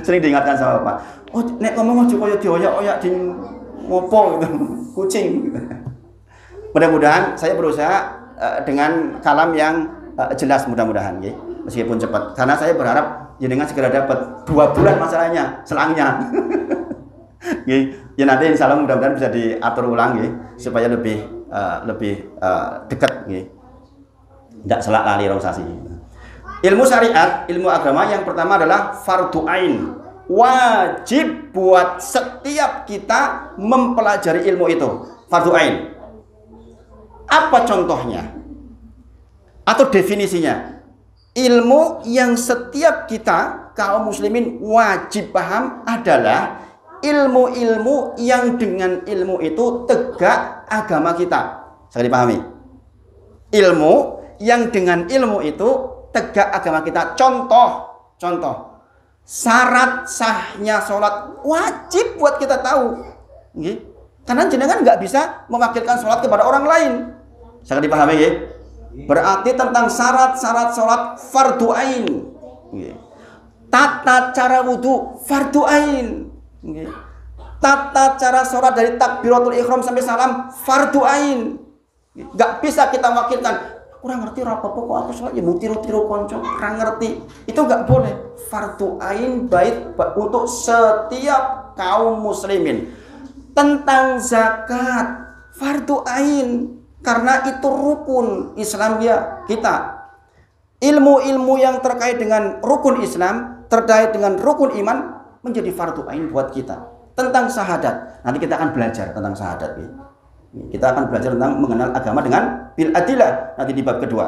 Sering diingatkan sama bapak. "Oh, nek ngomong aja koyo dioyak-oyak di ngopo gitu, kucing." Mudah-mudahan saya berusaha dengan kalam yang jelas, mudah-mudahan ya, meskipun cepat, karena saya berharap jenengan segera dapat 2 bulan masalahnya, selangnya. Ya nanti insya Allah mudah-mudahan bisa diatur ulang ya, supaya lebih dekat ya. Tidak selak lali rosasi. Ilmu syariat, ilmu agama yang pertama adalah fardu ain, wajib buat setiap kita mempelajari ilmu itu, fardu ain. Apa contohnya? Atau definisinya? Ilmu yang setiap kita kaum muslimin wajib paham adalah ilmu-ilmu yang dengan ilmu itu tegak agama kita. Saya dipahami. Ilmu yang dengan ilmu itu tegak agama kita. Contoh. Syarat sahnya sholat wajib buat kita tahu. Karena jenengan nggak bisa mewakilkan sholat kepada orang lain. Sangat dipahami ya? Berarti tentang syarat-syarat sholat fardu ain. Tata cara wudhu fardu ain. Tata cara sholat dari takbiratul ihram sampai salam fardu ain. Gak bisa kita wakilkan. Kurang ngerti rapopo kok aku sholat ya mutiru-tiru konco. Kurang ngerti. Itu gak boleh. Fardu ain baik untuk setiap kaum muslimin. Tentang zakat fardu ain. Karena itu rukun Islam ya kita. Ilmu-ilmu yang terkait dengan rukun Islam, terkait dengan rukun iman menjadi fardu ain buat kita. Tentang syahadat, nanti kita akan belajar tentang syahadat. Kita akan belajar tentang mengenal agama dengan bil adilah nanti di bab kedua.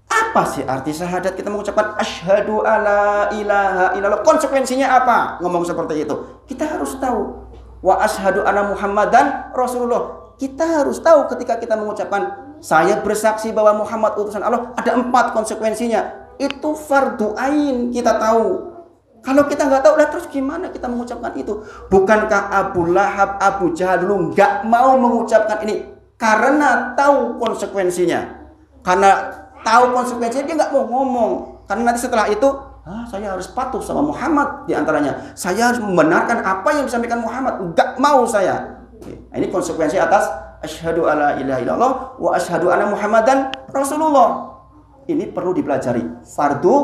Apa sih arti syahadat? Kita mengucapkan asyhadu alla ilaha illallah. Konsekuensinya apa? Ngomong seperti itu. Kita harus tahu. Wa asyhadu anna Muhammadan Rasulullah. Kita harus tahu ketika kita mengucapkan saya bersaksi bahwa Muhammad utusan Allah, ada 4 konsekuensinya. Itu fardu ain kita tahu. Kalau kita nggak tahu, lah terus gimana kita mengucapkan itu? Bukankah Abu Lahab, Abu Jahal dulu nggak mau mengucapkan ini karena tahu konsekuensinya? Karena tahu konsekuensinya dia nggak mau ngomong. Karena nanti setelah itu, saya harus patuh sama Muhammad diantaranya. Saya harus membenarkan apa yang disampaikan Muhammad. Nggak mau saya. Nah, ini konsekuensi atas asyhadu alla ilaha illallah wa asyhadu anna Muhammadan Rasulullah. Ini perlu dipelajari. Fardu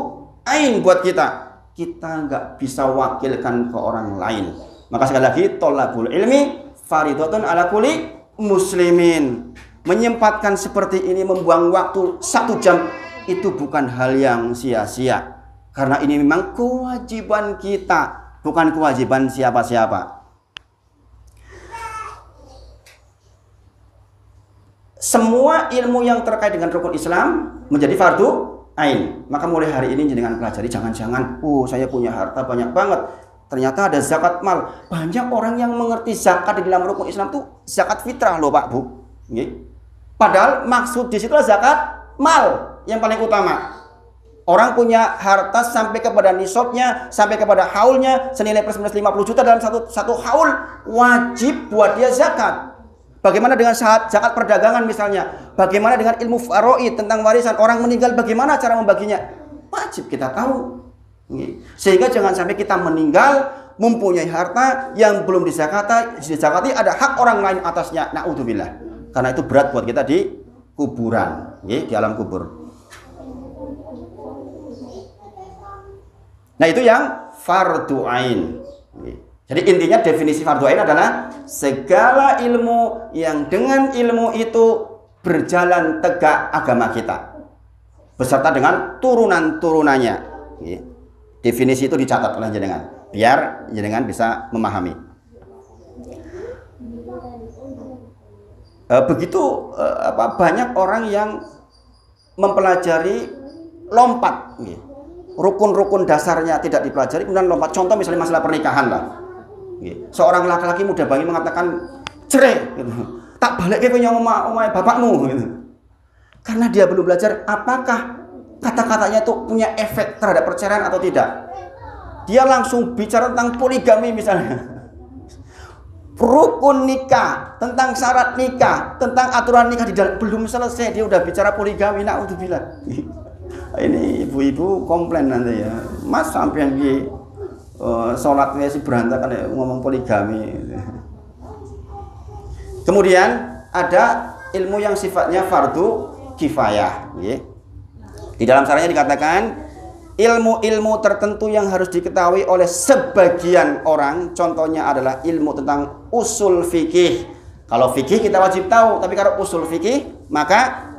ain buat kita. Kita nggak bisa wakilkan ke orang lain. Maka sekali lagi, thalabul ilmi fardhatun ala kulli muslimin. Menyempatkan seperti ini, membuang waktu 1 jam, itu bukan hal yang sia-sia. Karena ini memang kewajiban kita, bukan kewajiban siapa-siapa. Semua ilmu yang terkait dengan rukun Islam menjadi fardu ain. Maka mulai hari ini dengan pelajari, jangan-jangan, saya punya harta banyak banget, ternyata ada zakat mal. Banyak orang yang mengerti zakat di dalam rukun Islam itu zakat fitrah loh Pak Bu. Padahal maksud di situ zakat mal yang paling utama. Orang punya harta sampai kepada nisabnya, sampai kepada haulnya, senilai plus minus 50 juta dalam satu haul, wajib buat dia zakat. Bagaimana dengan zakat perdagangan misalnya? Bagaimana dengan ilmu faraid tentang warisan? Orang meninggal bagaimana cara membaginya? Wajib kita tahu. Sehingga jangan sampai kita meninggal mempunyai harta yang belum dizakati, ada hak orang lain atasnya. Na'udzubillah. Karena itu berat buat kita di kuburan, di alam kubur. Nah, itu yang fardu ain. Jadi intinya definisi fardu ain adalah segala ilmu yang dengan ilmu itu berjalan tegak agama kita beserta dengan turunan-turunannya. Definisi itu dicatat oleh jenengan biar jenengan bisa memahami. Begitu banyak orang yang mempelajari lompat, rukun-rukun dasarnya tidak dipelajari, kemudian lompat. Contoh misalnya masalah pernikahan lah. Seorang laki-laki muda bangi mengatakan cerai, tak balik ke punya omah bapakmu, karena dia belum belajar apakah kata-katanya itu punya efek terhadap perceraian atau tidak. Dia langsung bicara tentang poligami misalnya, rukun nikah, tentang syarat nikah, tentang aturan nikah, belum selesai dia udah bicara poligami. Na'udzubillah. Ini ibu-ibu komplain nanti ya, Mas sampean piye sholatnya sih berantakan ya, ngomong poligami. Kemudian ada ilmu yang sifatnya fardu kifayah. Di dalam syarahnya dikatakan ilmu-ilmu tertentu yang harus diketahui oleh sebagian orang. Contohnya adalah ilmu tentang usul fikih. Kalau fikih kita wajib tahu, tapi kalau usul fikih maka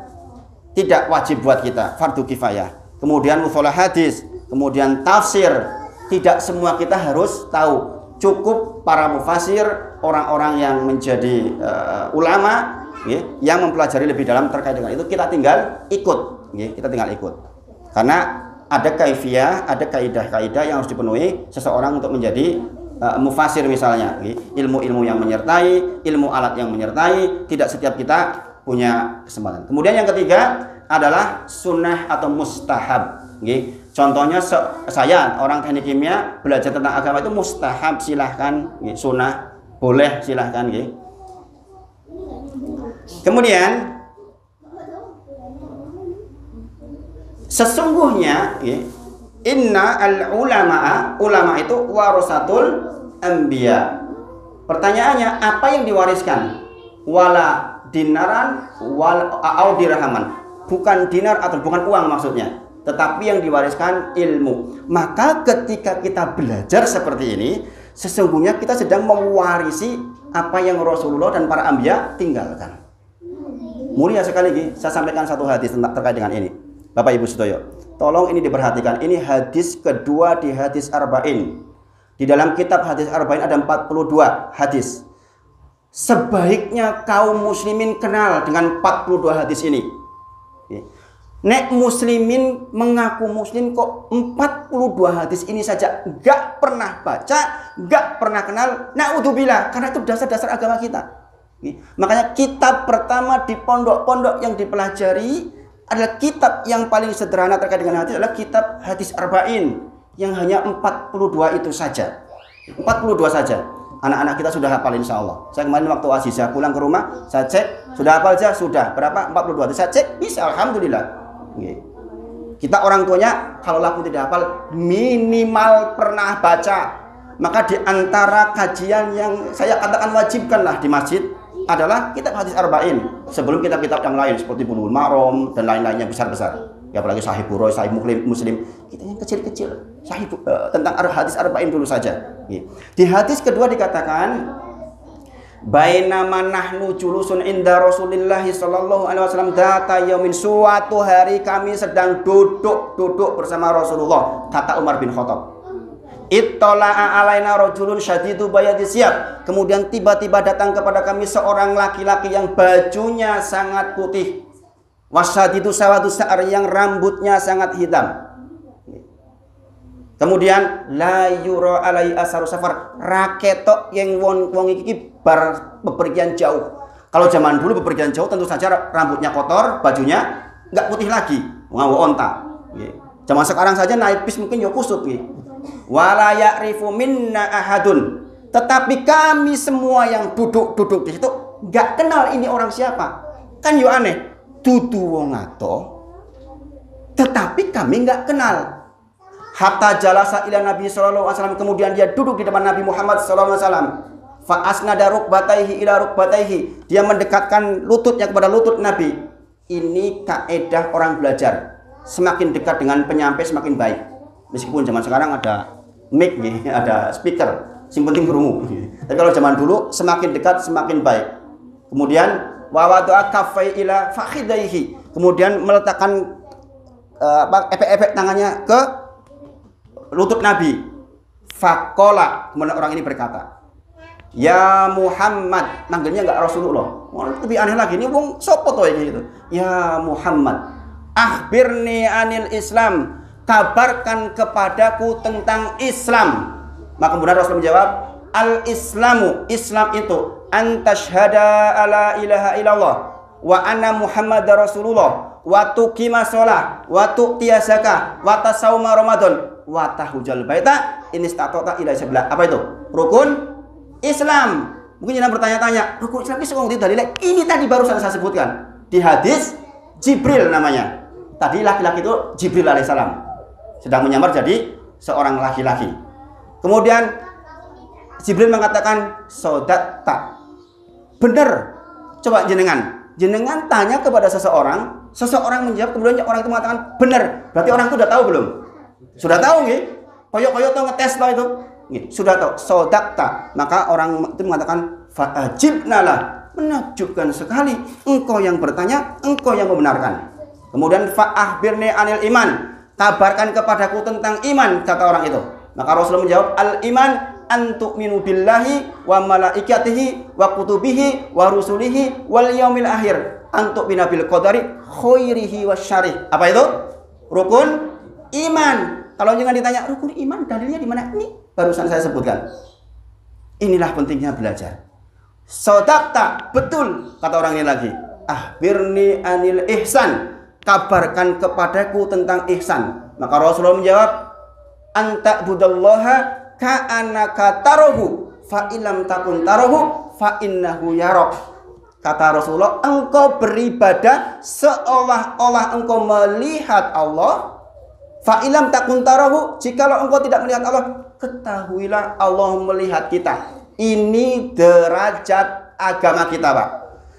tidak wajib buat kita, fardu kifayah. Kemudian mustalah hadis, kemudian tafsir. Tidak semua kita harus tahu. Cukup para mufasir, orang-orang yang menjadi ulama, yang mempelajari lebih dalam terkait dengan itu, kita tinggal ikut. Kita tinggal ikut. Karena ada kaifiyah, ada kaidah-kaidah yang harus dipenuhi seseorang untuk menjadi mufasir misalnya. Ilmu-ilmu yang menyertai, ilmu alat yang menyertai, tidak setiap kita punya kesempatan. Kemudian yang ketiga adalah sunnah atau mustahab. Contohnya saya orang teknik kimia belajar tentang agama itu mustahab, silahkan. Sunnah boleh, silahkan. Kemudian sesungguhnya inna ulama itu warasatul anbiya. Pertanyaannya, apa yang diwariskan? Wala dinaran au dirhaman. Bukan dinar atau bukan uang maksudnya, tetapi yang diwariskan ilmu. Maka ketika kita belajar seperti ini, sesungguhnya kita sedang mewarisi apa yang Rasulullah dan para anbiya tinggalkan. Mulia sekali saya sampaikan satu hadis terkait dengan ini. Bapak Ibu Sedoyo, tolong ini diperhatikan. Ini hadis kedua di hadis Arba'in. Di dalam kitab hadis Arba'in ada 42 hadis. Sebaiknya kaum muslimin kenal dengan 42 hadis ini. Nek muslimin mengaku muslim kok 42 hadis ini saja gak pernah baca, gak pernah kenal, na'udzubillah, karena itu dasar-dasar agama kita. Makanya kitab pertama di pondok-pondok yang dipelajari adalah kitab yang paling sederhana terkait dengan hadis, adalah kitab hadis Arba'in, yang hanya 42 itu saja. 42 saja. Anak-anak kita sudah hafal insya Allah. Saya kemarin waktu Azizah pulang ke rumah, saya cek, sudah hafal aja? Sudah. Berapa? 42. Saya cek, bisa, alhamdulillah. Kita orang tuanya, kalau laku tidak hafal, minimal pernah baca. Maka di antara kajian yang saya katakan wajibkanlah di masjid adalah kitab hadis arba'in. Sebelum kitab-kitab yang lain seperti Bulughul Maram dan lain-lainnya besar-besar. Ya apalagi Sahih Bukhari, Sahih Muslim, kita yang kecil-kecil. Sahih tentang hadis arba'in dulu saja. Di hadis kedua dikatakan, bainama nahnu julusun inda Rasulillah sallallahu alaihi wasallam data yaumin, suatu hari kami sedang duduk bersama Rasulullah, kata Umar bin Khattab. Ittala'a alaina rajulun syadidu bayadi siyab. Kemudian tiba-tiba datang kepada kami seorang laki-laki yang bajunya sangat putih. Wasyadidu sawadu sa'ar, yang rambutnya sangat hitam. Kemudian la yura alai asaru safar, raketok yang wong iki bar bepergian jauh. Kalau zaman dulu bepergian jauh tentu saja rambutnya kotor, bajunya enggak putih lagi, ngawo onta. Zaman sekarang saja naik bis mungkin ya kusut nggih. Wala ya'rifu minna ahadun, tetapi kami semua yang duduk di situ enggak kenal ini orang siapa. Kan yo aneh. Dudu wong ato, tetapi kami enggak kenal. Hatta jalasa ila Nabi sallallahu alaihi wasallam, kemudian dia duduk di depan Nabi Muhammad sallallahu alaihi wasallam. Fa asnada rukbataihi ila rukbataihi, dia mendekatkan lututnya kepada lutut Nabi. Ini kaedah orang belajar. Semakin dekat dengan penyampai semakin baik. Meskipun zaman sekarang ada mic nih, ada speaker, sing penting krungu. Tapi kalau zaman dulu semakin dekat semakin baik. Kemudian wa wada'a kaffai ila fakhidaihi, kemudian meletakkan efek-efek tangannya ke lutut Nabi. Faqala, kemudian orang ini berkata, ya Muhammad, manggilnya enggak Rasulullah. Lebih aneh lagi, ini wong sopo to iki gitu. Ya Muhammad, akhbirni anil Islam, kabarkan kepadaku tentang Islam. Maka kemudian Rasul menjawab, al-Islamu, Islam itu antashhada ala ilaha illallah wa anna Muhammadar Rasulullah wa tuqima shalah wa tu'tiya zakah wa tasawma Ramadan wa tahujjal baita in istata'ta ila sabila. Apa itu? Rukun Islam. Mungkin jangan bertanya-tanya, rukun Islam itu wong dalile. Ini tadi barusan saya sebutkan di hadis Jibril namanya. Tadi laki-laki itu Jibril alaihissalam sedang menyamar jadi seorang laki-laki. Kemudian Jibril mengatakan sodakta, benar. Coba jenengan tanya kepada seseorang menjawab, kemudian orang itu mengatakan benar. Berarti orang itu sudah tahu belum? Sudah tahu nggih? Koyo-koyo tuh ngetes lah itu. Nggih, sudah tahu. Sodakta. Maka orang itu mengatakan fa'ajibnalah, menakjubkan sekali. Engkau yang bertanya, engkau yang membenarkan. Kemudian fa'ahbirni anil iman, kabarkan kepadaku tentang iman, kata orang itu. Maka Rasulullah menjawab, al-iman antu'minu billahi wa malaikatihi wa kutubihi wa rusulihi wal yaumil akhir antu'mina bil qadari khairihi wasyarih. Apa itu? Rukun iman. Kalau jangan ditanya rukun iman dalilnya di mana? Ini barusan saya sebutkan. Inilah pentingnya belajar. Sodakta, betul, kata orang ini lagi. Ahbirni anil ihsan, kabarkan kepadaku tentang ihsan. Maka Rasulullah menjawab, anta budallaha ka'annaka tarahu fa illam takun tarahu fa innahu yarak. Kata Rasulullah, engkau beribadah seolah-olah engkau melihat Allah. Fa illam takun tarahu, jikalau engkau tidak melihat Allah, ketahuilah Allah melihat kita. Ini derajat agama kita, Pak.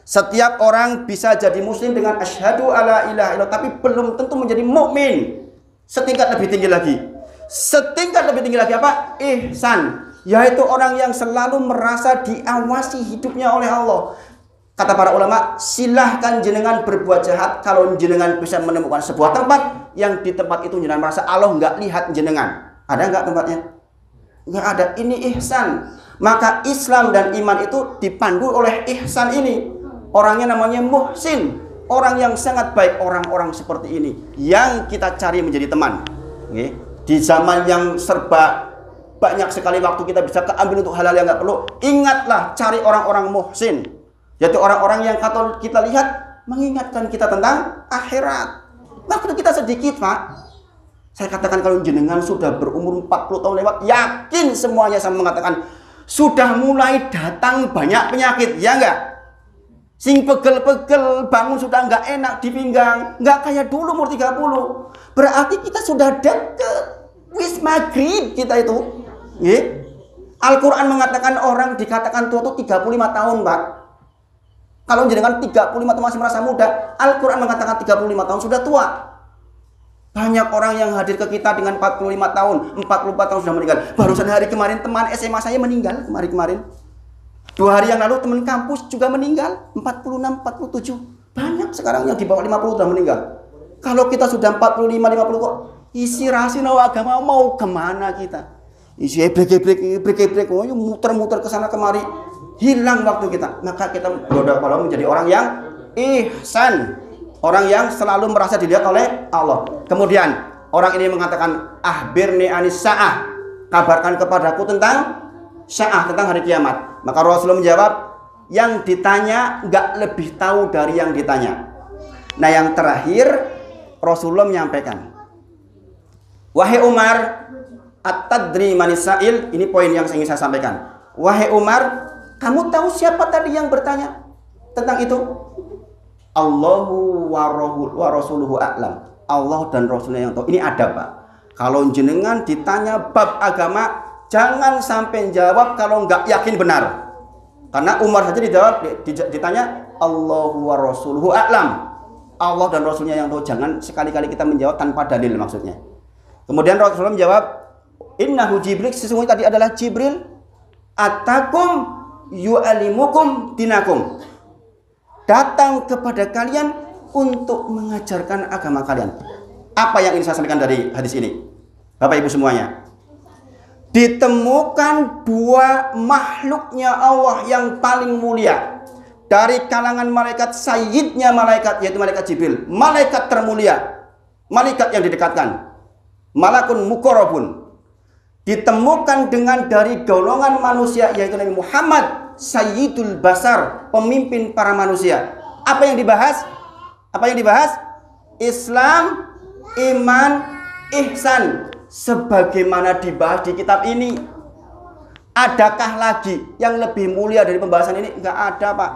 Setiap orang bisa jadi muslim dengan asyhadu alla ilaha illallah, tapi belum tentu menjadi mukmin. Setingkat lebih tinggi lagi. Setingkat lebih tinggi lagi apa? Ihsan, yaitu orang yang selalu merasa diawasi hidupnya oleh Allah. Kata para ulama, silahkan jenengan berbuat jahat kalau jenengan bisa menemukan sebuah tempat yang di tempat itu jenengan merasa Allah nggak lihat jenengan. Ada nggak tempatnya? Nggak ada. Ini ihsan. Maka Islam dan iman itu dipandu oleh ihsan ini. Orangnya namanya muhsin, orang yang sangat baik. Orang-orang seperti ini yang kita cari menjadi teman. Oke. Di zaman yang serba banyak sekali waktu kita bisa keambil untuk hal-hal yang nggak perlu, ingatlah cari orang-orang muhsin, yaitu orang-orang yang kalau kita lihat mengingatkan kita tentang akhirat. Waktu kita sedikit, Pak. Saya katakan kalau jenengan sudah berumur 40 tahun lewat, yakin semuanya saya mengatakan sudah mulai datang banyak penyakit, ya enggak? Sing pegel-pegel, bangun sudah enggak enak di pinggang, enggak kayak dulu umur 30. Berarti kita sudah deket. Wis maghrib kita itu. Al-Quran mengatakan orang dikatakan tua itu 35 tahun, Pak. Kalau jenengan 35 tahun masih merasa muda, Al-Quran mengatakan 35 tahun sudah tua. Banyak orang yang hadir ke kita dengan 45 tahun, 44 tahun sudah meninggal. Barusan hari kemarin teman SMA saya meninggal kemarin. 2 hari yang lalu teman kampus juga meninggal, 46, 47. Banyak sekarang yang di bawah 50 sudah meninggal. Kalau kita sudah 45, 50 kok isi rasional agama mau kemana kita? Isi ebrek, muter-muter ke sana kemari. Hilang waktu kita. Maka kita kalau menjadi orang yang ihsan. Orang yang selalu merasa dilihat oleh Allah. Kemudian orang ini mengatakan ahbirni anis sa'ah. Kabarkan kepadaku tentang sa'ah, tentang hari kiamat. Maka Rasulullah menjawab, yang ditanya nggak lebih tahu dari yang ditanya. Nah yang terakhir Rasulullah menyampaikan, wahai Umar, at-tadri manis sa'il. Ini poin yang ingin saya sampaikan. Wahai Umar, kamu tahu siapa tadi yang bertanya tentang itu? Allahu wa rasuluhu a'lam. Allah dan Rasulnya yang tahu. Ini adab, Pak. Kalau jenengan ditanya bab agama, jangan sampai jawab kalau nggak yakin benar. Karena Umar saja ditanya Allahu wa rasuluhu a'lam. Allah dan Rasulnya yang tahu. Jangan sekali-kali kita menjawab tanpa dalil maksudnya. Kemudian Rasulullah menjawab, innahu Jibril, sesungguhnya tadi adalah Jibril, atakum yu'alimukum dinakum, datang kepada kalian untuk mengajarkan agama kalian. Apa yang ingin saya sampaikan dari hadis ini, Bapak Ibu semuanya? Ditemukan 2 makhluknya Allah yang paling mulia dari kalangan malaikat, sayyidnya malaikat, yaitu malaikat Jibril, malaikat termulia, malaikat yang didekatkan, malakun muqarrabun. Ditemukan dengan dari golongan manusia, yaitu Nabi Muhammad, Sayyidul Basar, pemimpin para manusia. Apa yang dibahas? Islam, iman, ihsan, sebagaimana dibahas di kitab ini. Adakah lagi yang lebih mulia dari pembahasan ini? Enggak ada, Pak.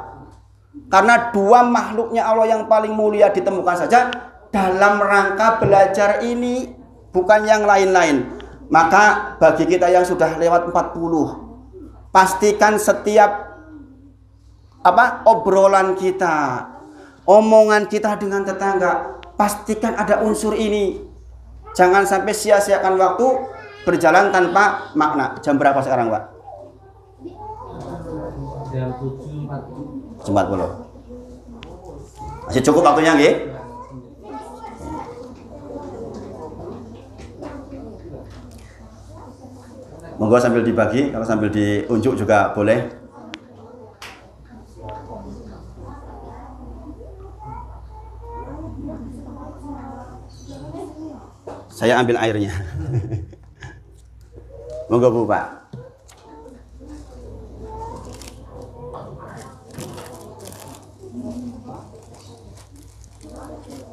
Karena 2 makhluknya Allah yang paling mulia ditemukan saja dalam rangka belajar ini, bukan yang lain-lain. Maka bagi kita yang sudah lewat 40, pastikan setiap obrolan kita, omongan kita dengan tetangga, pastikan ada unsur ini. Jangan sampai sia-siakan waktu berjalan tanpa makna. Jam berapa sekarang, Pak? Jam 7.40. 40. Masih cukup waktunya, nggih? Monggo sambil dibagi, kalau sambil diunjuk juga boleh. Saya ambil airnya. Monggo Bu, Pak.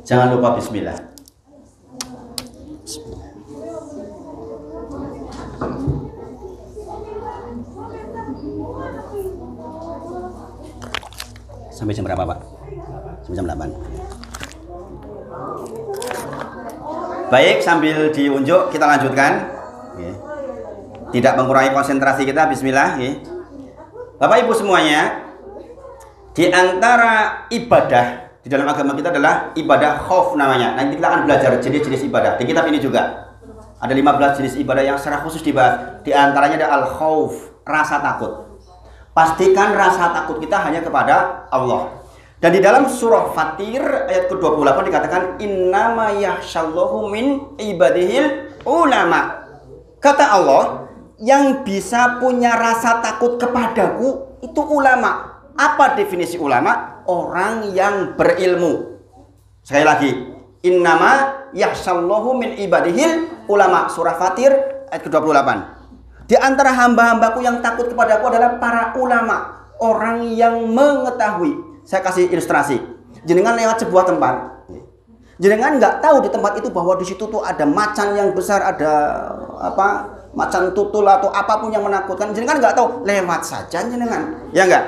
Jangan lupa bismillah. Sampai jam berapa, Pak? Sampai jam 8. Baik, sambil diunjuk kita lanjutkan. Tidak mengurangi konsentrasi kita, bismillah. Bapak Ibu semuanya, di antara ibadah di dalam agama kita adalah ibadah khauf namanya. Nanti kita akan belajar jenis-jenis ibadah. Di kitab ini juga ada 15 jenis ibadah yang secara khusus dibahas. Di antaranya ada al-khauf, rasa takut. Pastikan rasa takut kita hanya kepada Allah. Dan di dalam surah Fatir ayat ke-28 dikatakan innama yakhshallahu min ibadihil ulama. Kata Allah, yang bisa punya rasa takut kepadaku itu ulama. Apa definisi ulama? Orang yang berilmu. Sekali lagi, innama yakhshallahu min ibadihil ulama. Surah Fatir ayat ke-28. Di antara hamba-hambaku yang takut kepadaku adalah para ulama, orang yang mengetahui. Saya kasih ilustrasi. Jenengan lewat sebuah tempat, Jenengan nggak tahu di tempat itu bahwa di situ tuh ada macan yang besar, ada macan tutul atau apapun yang menakutkan. Jenengan nggak tahu, lewat saja jenengan, ya nggak?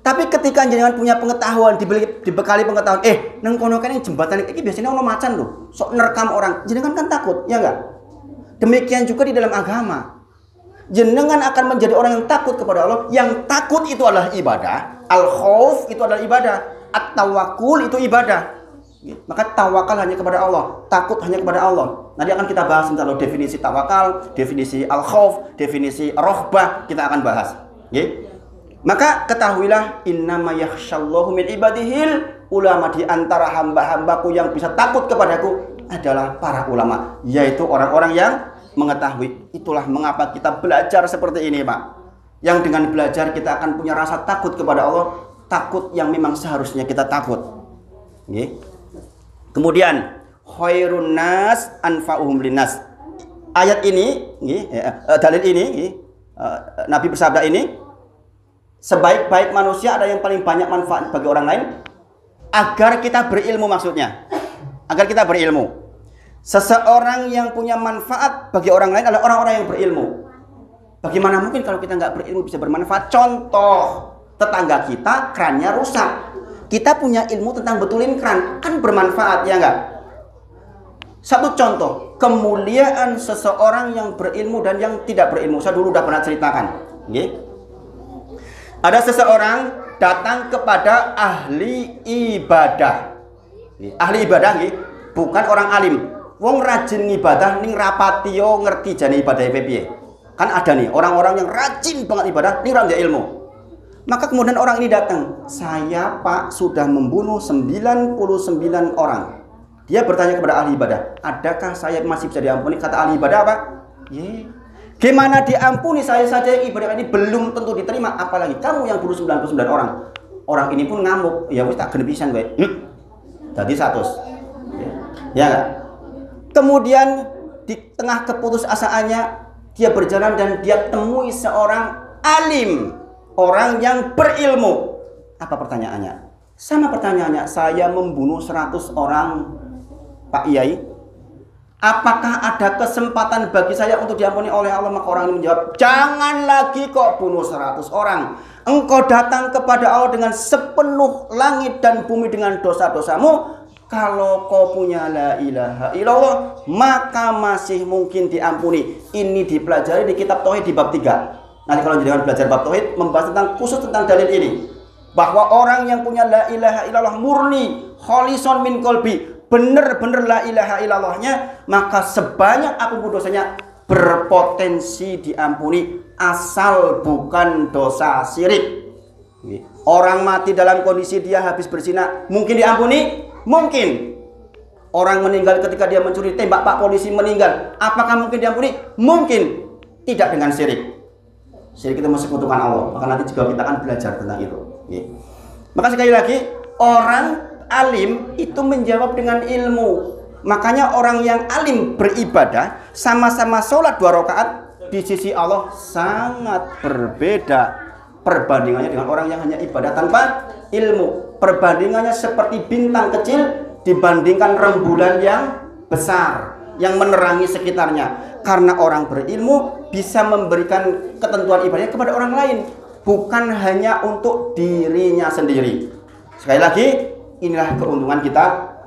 Tapi ketika jenengan punya pengetahuan, dibekali pengetahuan, nang kono kene jembatan iki biasanya ono macan loh, sok nerekam orang, jenengan kan takut, ya nggak? Demikian juga di dalam agama. Jenengan akan menjadi orang yang takut kepada Allah. Yang takut itu adalah ibadah. Al-khauf itu adalah ibadah. At-tawakkul itu ibadah. Maka tawakal hanya kepada Allah, takut hanya kepada Allah. Nanti akan kita bahas tentang definisi tawakal, definisi al-khauf, definisi rohbah, kita akan bahas. Maka ketahuilah, innama yakhshallahu min ibadihil ulama, di antara hamba-hambaku yang bisa takut kepadaku adalah para ulama, yaitu orang-orang yang mengetahui. Itulah mengapa kita belajar seperti ini, Pak. Yang dengan belajar kita akan punya rasa takut kepada Allah, takut yang memang seharusnya kita takut. Kemudian khairun nas anfa'uhum linnas. Ayat ini, dalil ini, Nabi bersabda ini, sebaik-baik manusia ada yang paling banyak manfaat bagi orang lain, agar kita berilmu, maksudnya. Agar kita berilmu. Seseorang yang punya manfaat bagi orang lain adalah orang-orang yang berilmu. Bagaimana mungkin kalau kita nggak berilmu bisa bermanfaat? Contoh, tetangga kita krannya rusak. Kita punya ilmu tentang betulin keran, kan bermanfaat, ya enggak? Satu contoh, kemuliaan seseorang yang berilmu dan yang tidak berilmu. Saya dulu udah pernah ceritakan. Ada seseorang datang kepada ahli ibadah. Ahli ibadah, bukan orang alim. Wong rajin ibadah, ning rapatio ngerti jane ibadah piye. Kan ada nih orang-orang yang rajin banget ibadah, ning ora ilmu. Maka kemudian orang ini datang, saya Pak sudah membunuh 99 orang. Dia bertanya kepada ahli ibadah, adakah saya masih bisa diampuni? Kata ahli ibadah apa? Gimana diampuni, saya saja yang ibadah ini belum tentu diterima, apalagi kamu yang bunuh 99 orang. Orang ini pun ngamuk, ya wis tak genepisan gue. Jadi 100. Ya enggak? Kemudian di tengah keputusasaannya dia berjalan dan dia temui seorang alim. Orang yang berilmu. Apa pertanyaannya? Sama pertanyaannya, saya membunuh 100 orang, Pak Yai. Apakah ada kesempatan bagi saya untuk diampuni oleh Allah? Maka orang ini menjawab, jangan lagi kok bunuh 100 orang. Engkau datang kepada Allah dengan sepenuh langit dan bumi dengan dosa-dosamu. Kalau kau punya la ilaha illallah, maka masih mungkin diampuni. Ini dipelajari di kitab Tauhid di bab 3. Nanti kalau jangan belajar bab tauhid, membahas tentang khusus tentang dalil ini, bahwa orang yang punya la ilaha illallah murni, kholison min kolbi, benar-benar la ilaha illallahnya, maka sebanyak apapun dosanya berpotensi diampuni, asal bukan dosa syirik. Orang mati dalam kondisi dia habis berzina, mungkin diampuni? Mungkin. Orang meninggal ketika dia mencuri, tembak Pak polisi meninggal, apakah mungkin diampuni? Mungkin. Tidak dengan syirik. Syirik itu mensekutukan Allah. Maka nanti juga kita akan belajar tentang itu. Maka sekali lagi, orang alim itu menjawab dengan ilmu. Makanya orang yang alim beribadah, sama-sama sholat 2 rakaat, di sisi Allah sangat berbeda perbandingannya dengan orang yang hanya ibadah tanpa ilmu. Perbandingannya seperti bintang kecil dibandingkan rembulan yang besar yang menerangi sekitarnya. Karena orang berilmu bisa memberikan ketentuan ibadahnya kepada orang lain, bukan hanya untuk dirinya sendiri. Sekali lagi, inilah keuntungan kita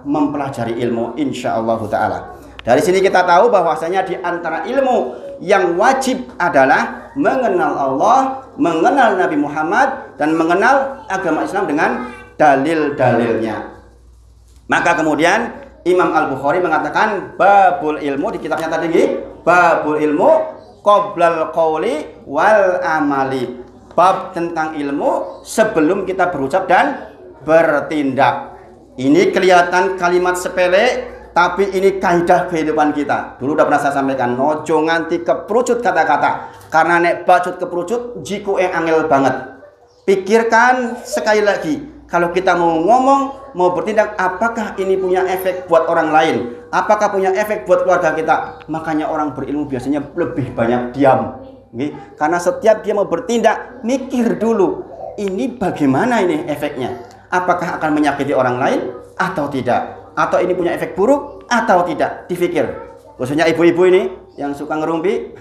mempelajari ilmu, insyaallah ta'ala. Dari sini kita tahu bahwasanya di antara ilmu yang wajib adalah mengenal Allah, mengenal Nabi Muhammad, dan mengenal agama Islam dengan dalil-dalilnya. Maka kemudian Imam Al-Bukhari mengatakan babul ilmu di kitabnya tadi, babul ilmu qoblal qawli wal amali. Bab tentang ilmu sebelum kita berucap dan bertindak. Ini kelihatan kalimat sepele, tapi ini kaidah kehidupan kita. Dulu udah pernah saya sampaikan, nojo nganti keperucut kata-kata. Karena nek bacut keperucut jiku angel banget. Pikirkan sekali lagi, kalau kita mau ngomong, mau bertindak, apakah ini punya efek buat orang lain? Apakah punya efek buat keluarga kita? Makanya orang berilmu biasanya lebih banyak diam. Karena setiap dia mau bertindak, mikir dulu, ini bagaimana ini efeknya? Apakah akan menyakiti orang lain atau tidak? atau ini punya efek buruk atau tidak, dipikir. Khususnya ibu-ibu ini yang suka ngerumpi.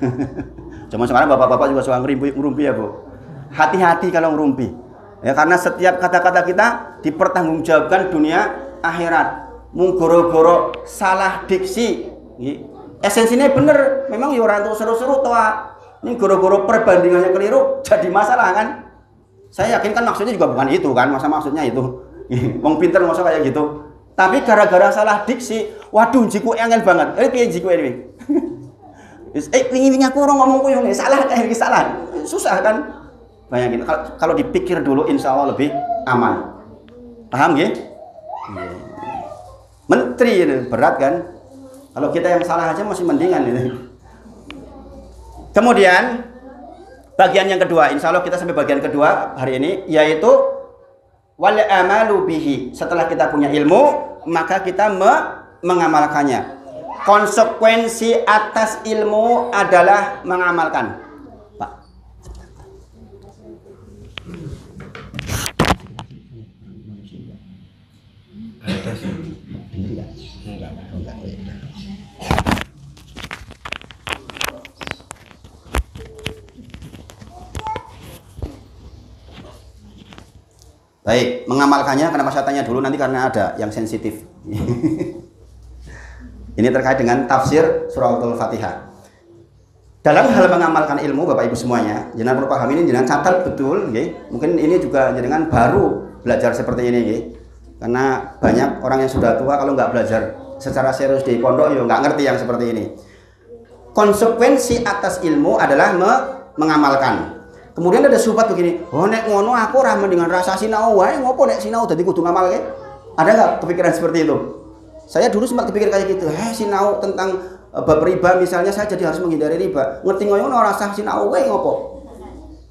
Cuma sekarang bapak-bapak juga suka ngerumpi ya, Bu. Hati-hati kalau ngerumpi. Ya, karena setiap kata-kata kita dipertanggungjawabkan dunia akhirat. Mung goro-goro salah diksi. Esensinya bener, memang ya orang tuh seru-seru toa. Ini goro-goro perbandingannya keliru jadi masalah kan? Saya yakin kan maksudnya juga bukan itu kan, masa maksudnya itu. Wong pinter masa kayak gitu. Tapi gara-gara salah diksi, waduh jiku angel banget. Piye jiku ini? Wingi-wingi aku orang ngomong koyo salah kayak iki salah. Susah kan? Bayangin kalau dipikir dulu insya Allah lebih aman. Paham nggih? Menteri ini berat kan? Kalau kita yang salah aja masih mendingan ini. Kemudian bagian yang kedua, insya Allah kita sampai bagian kedua hari ini, yaitu wal amalu bihi. Setelah kita punya ilmu, maka kita mengamalkannya. Konsekuensi atas ilmu adalah mengamalkan. Pak. Baik, mengamalkannya kenapa saya tanya dulu nanti karena ada yang sensitif. Ini terkait dengan tafsir suratul Fatihah. Dalam hal mengamalkan ilmu Bapak Ibu semuanya, jenengan perlu paham ini, jenengan catat betul, okay? Mungkin ini juga jenengan baru belajar seperti ini, okay? Karena banyak orang yang sudah tua kalau nggak belajar secara serius di pondok, ya nggak ngerti yang seperti ini. Konsekuensi atas ilmu adalah mengamalkan. Kemudian ada subhat begini, oh nek ngono aku ora mendingan rasa sinau wae, ngopo nek sinau dadi kudu ngamalke? Ada nggak kepikiran seperti itu? Saya dulu sempat kepikir kayak gitu, sinau tentang bab riba misalnya, saya jadi harus menghindari riba. Ngerti ngono ora rasa sinau wae ngopo?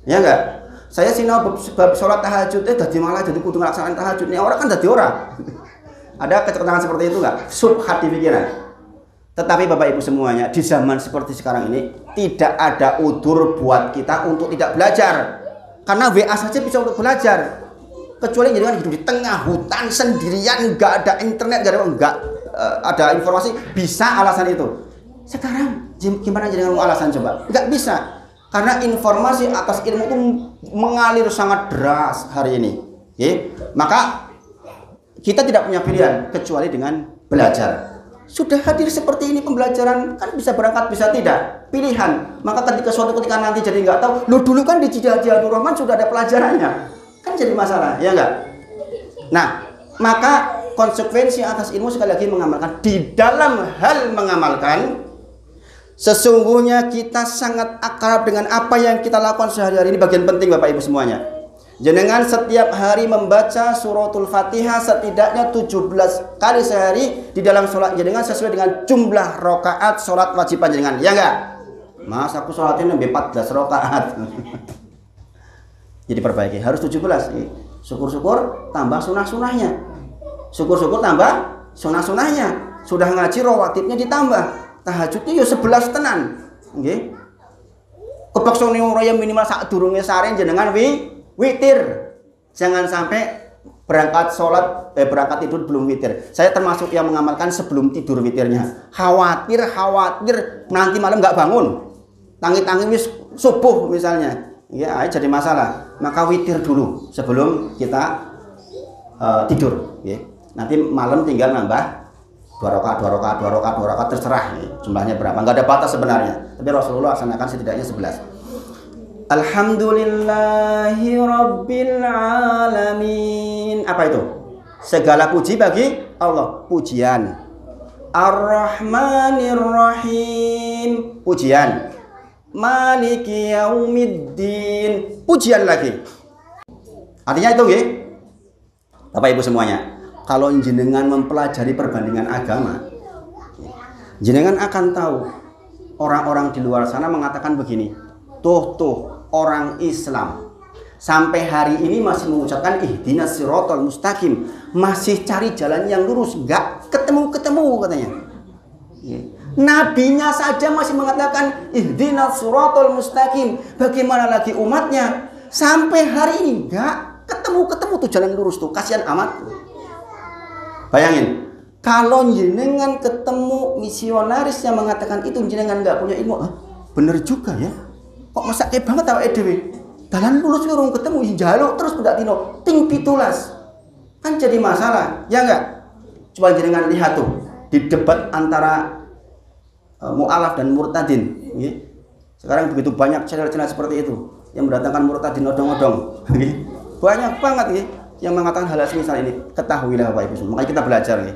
Ya enggak? Saya sinau bab salat tahajud dadi malah jadi kudu nglaksanaan tahajud. Nek ora kan dadi ora. Ada kecenderungan seperti itu enggak? Subhat di pikiran. Tetapi Bapak Ibu semuanya, di zaman seperti sekarang ini tidak ada udzur buat kita untuk tidak belajar. Karena WA saja bisa untuk belajar. Kecuali jadi kan hidup di tengah hutan sendirian, nggak ada internet, nggak ada informasi, bisa alasan itu. Sekarang gimana jadi ngomong alasan coba? Nggak bisa. Karena informasi atas ilmu itu mengalir sangat deras hari ini. Oke? Maka kita tidak punya pilihan kecuali dengan belajar. Sudah hadir seperti ini pembelajaran, kan bisa berangkat bisa tidak, pilihan. Maka suatu ketika nanti jadi nggak tahu, lo dulu kan di Jihadul Rahman sudah ada pelajarannya, kan jadi masalah, ya enggak? Nah, maka konsekuensi atas ilmu sekali lagi mengamalkan. Di dalam hal mengamalkan, sesungguhnya kita sangat akrab dengan apa yang kita lakukan sehari-hari. Ini bagian penting Bapak Ibu semuanya. Jenengan setiap hari membaca suratul Fatihah setidaknya 17 kali sehari di dalam sholat jenengan sesuai dengan jumlah rakaat sholat wajib jenengan, ya enggak? Mas aku sholatnya 14 rakaat. Jadi perbaiki, harus 17. Syukur-syukur tambah sunah-sunahnya. Syukur-syukur tambah sunah-sunahnya. Sudah ngaji rawatibnya ditambah. Tahajudnya ya 11 tenan. Nggih. Kepeksa ning minimal sak durunge sare jenengan witir, jangan sampai berangkat sholat, berangkat tidur belum witir. Saya termasuk yang mengamalkan sebelum tidur witirnya. Khawatir nanti malam nggak bangun, tangi-tangi wis subuh misalnya, ya jadi masalah. Maka witir dulu sebelum kita tidur. Ya. Nanti malam tinggal nambah 2 rakaat terserah. Ya. Jumlahnya berapa? Nggak ada batas sebenarnya. Tapi Rasulullah laksanakan setidaknya 11. Alhamdulillahi Rabbil Alamin. Apa itu? Segala puji bagi Allah. Pujian. Ar-Rahmanir Rahim. Pujian. Maliki Yaumiddin. Pujian lagi. Artinya itu nggih. Bapak Ibu semuanya, kalau jenengan mempelajari perbandingan agama, jenengan akan tahu orang-orang di luar sana mengatakan begini. Tuh orang Islam sampai hari ini masih mengucapkan ihdinas siratal mustaqim, masih cari jalan yang lurus, nggak ketemu katanya. Nabinya saja masih mengatakan ihdinas siratal mustaqim, bagaimana lagi umatnya? Sampai hari ini nggak ketemu tuh jalan lurus tuh, kasihan amat. Bayangin, Kalau jenengan ketemu misionaris yang mengatakan itu jenengan nggak punya ilmu, bener juga ya. Kok mesake banget awake dhewe. Dalan lulus urung ketemu njaluk terus pendak tino ting pitulas. Kan jadi masalah, ya enggak? Coba jenengan lihat tuh di debat antara mu'alaf dan murtadin, ya. Sekarang begitu banyak channel-channel seperti itu yang mendatangkan murtadin odong-odong. Banyak banget ya yang mengatakan hal semisal ini. Ketahuilah Bapak Ibu semua. Makanya kita belajar ya.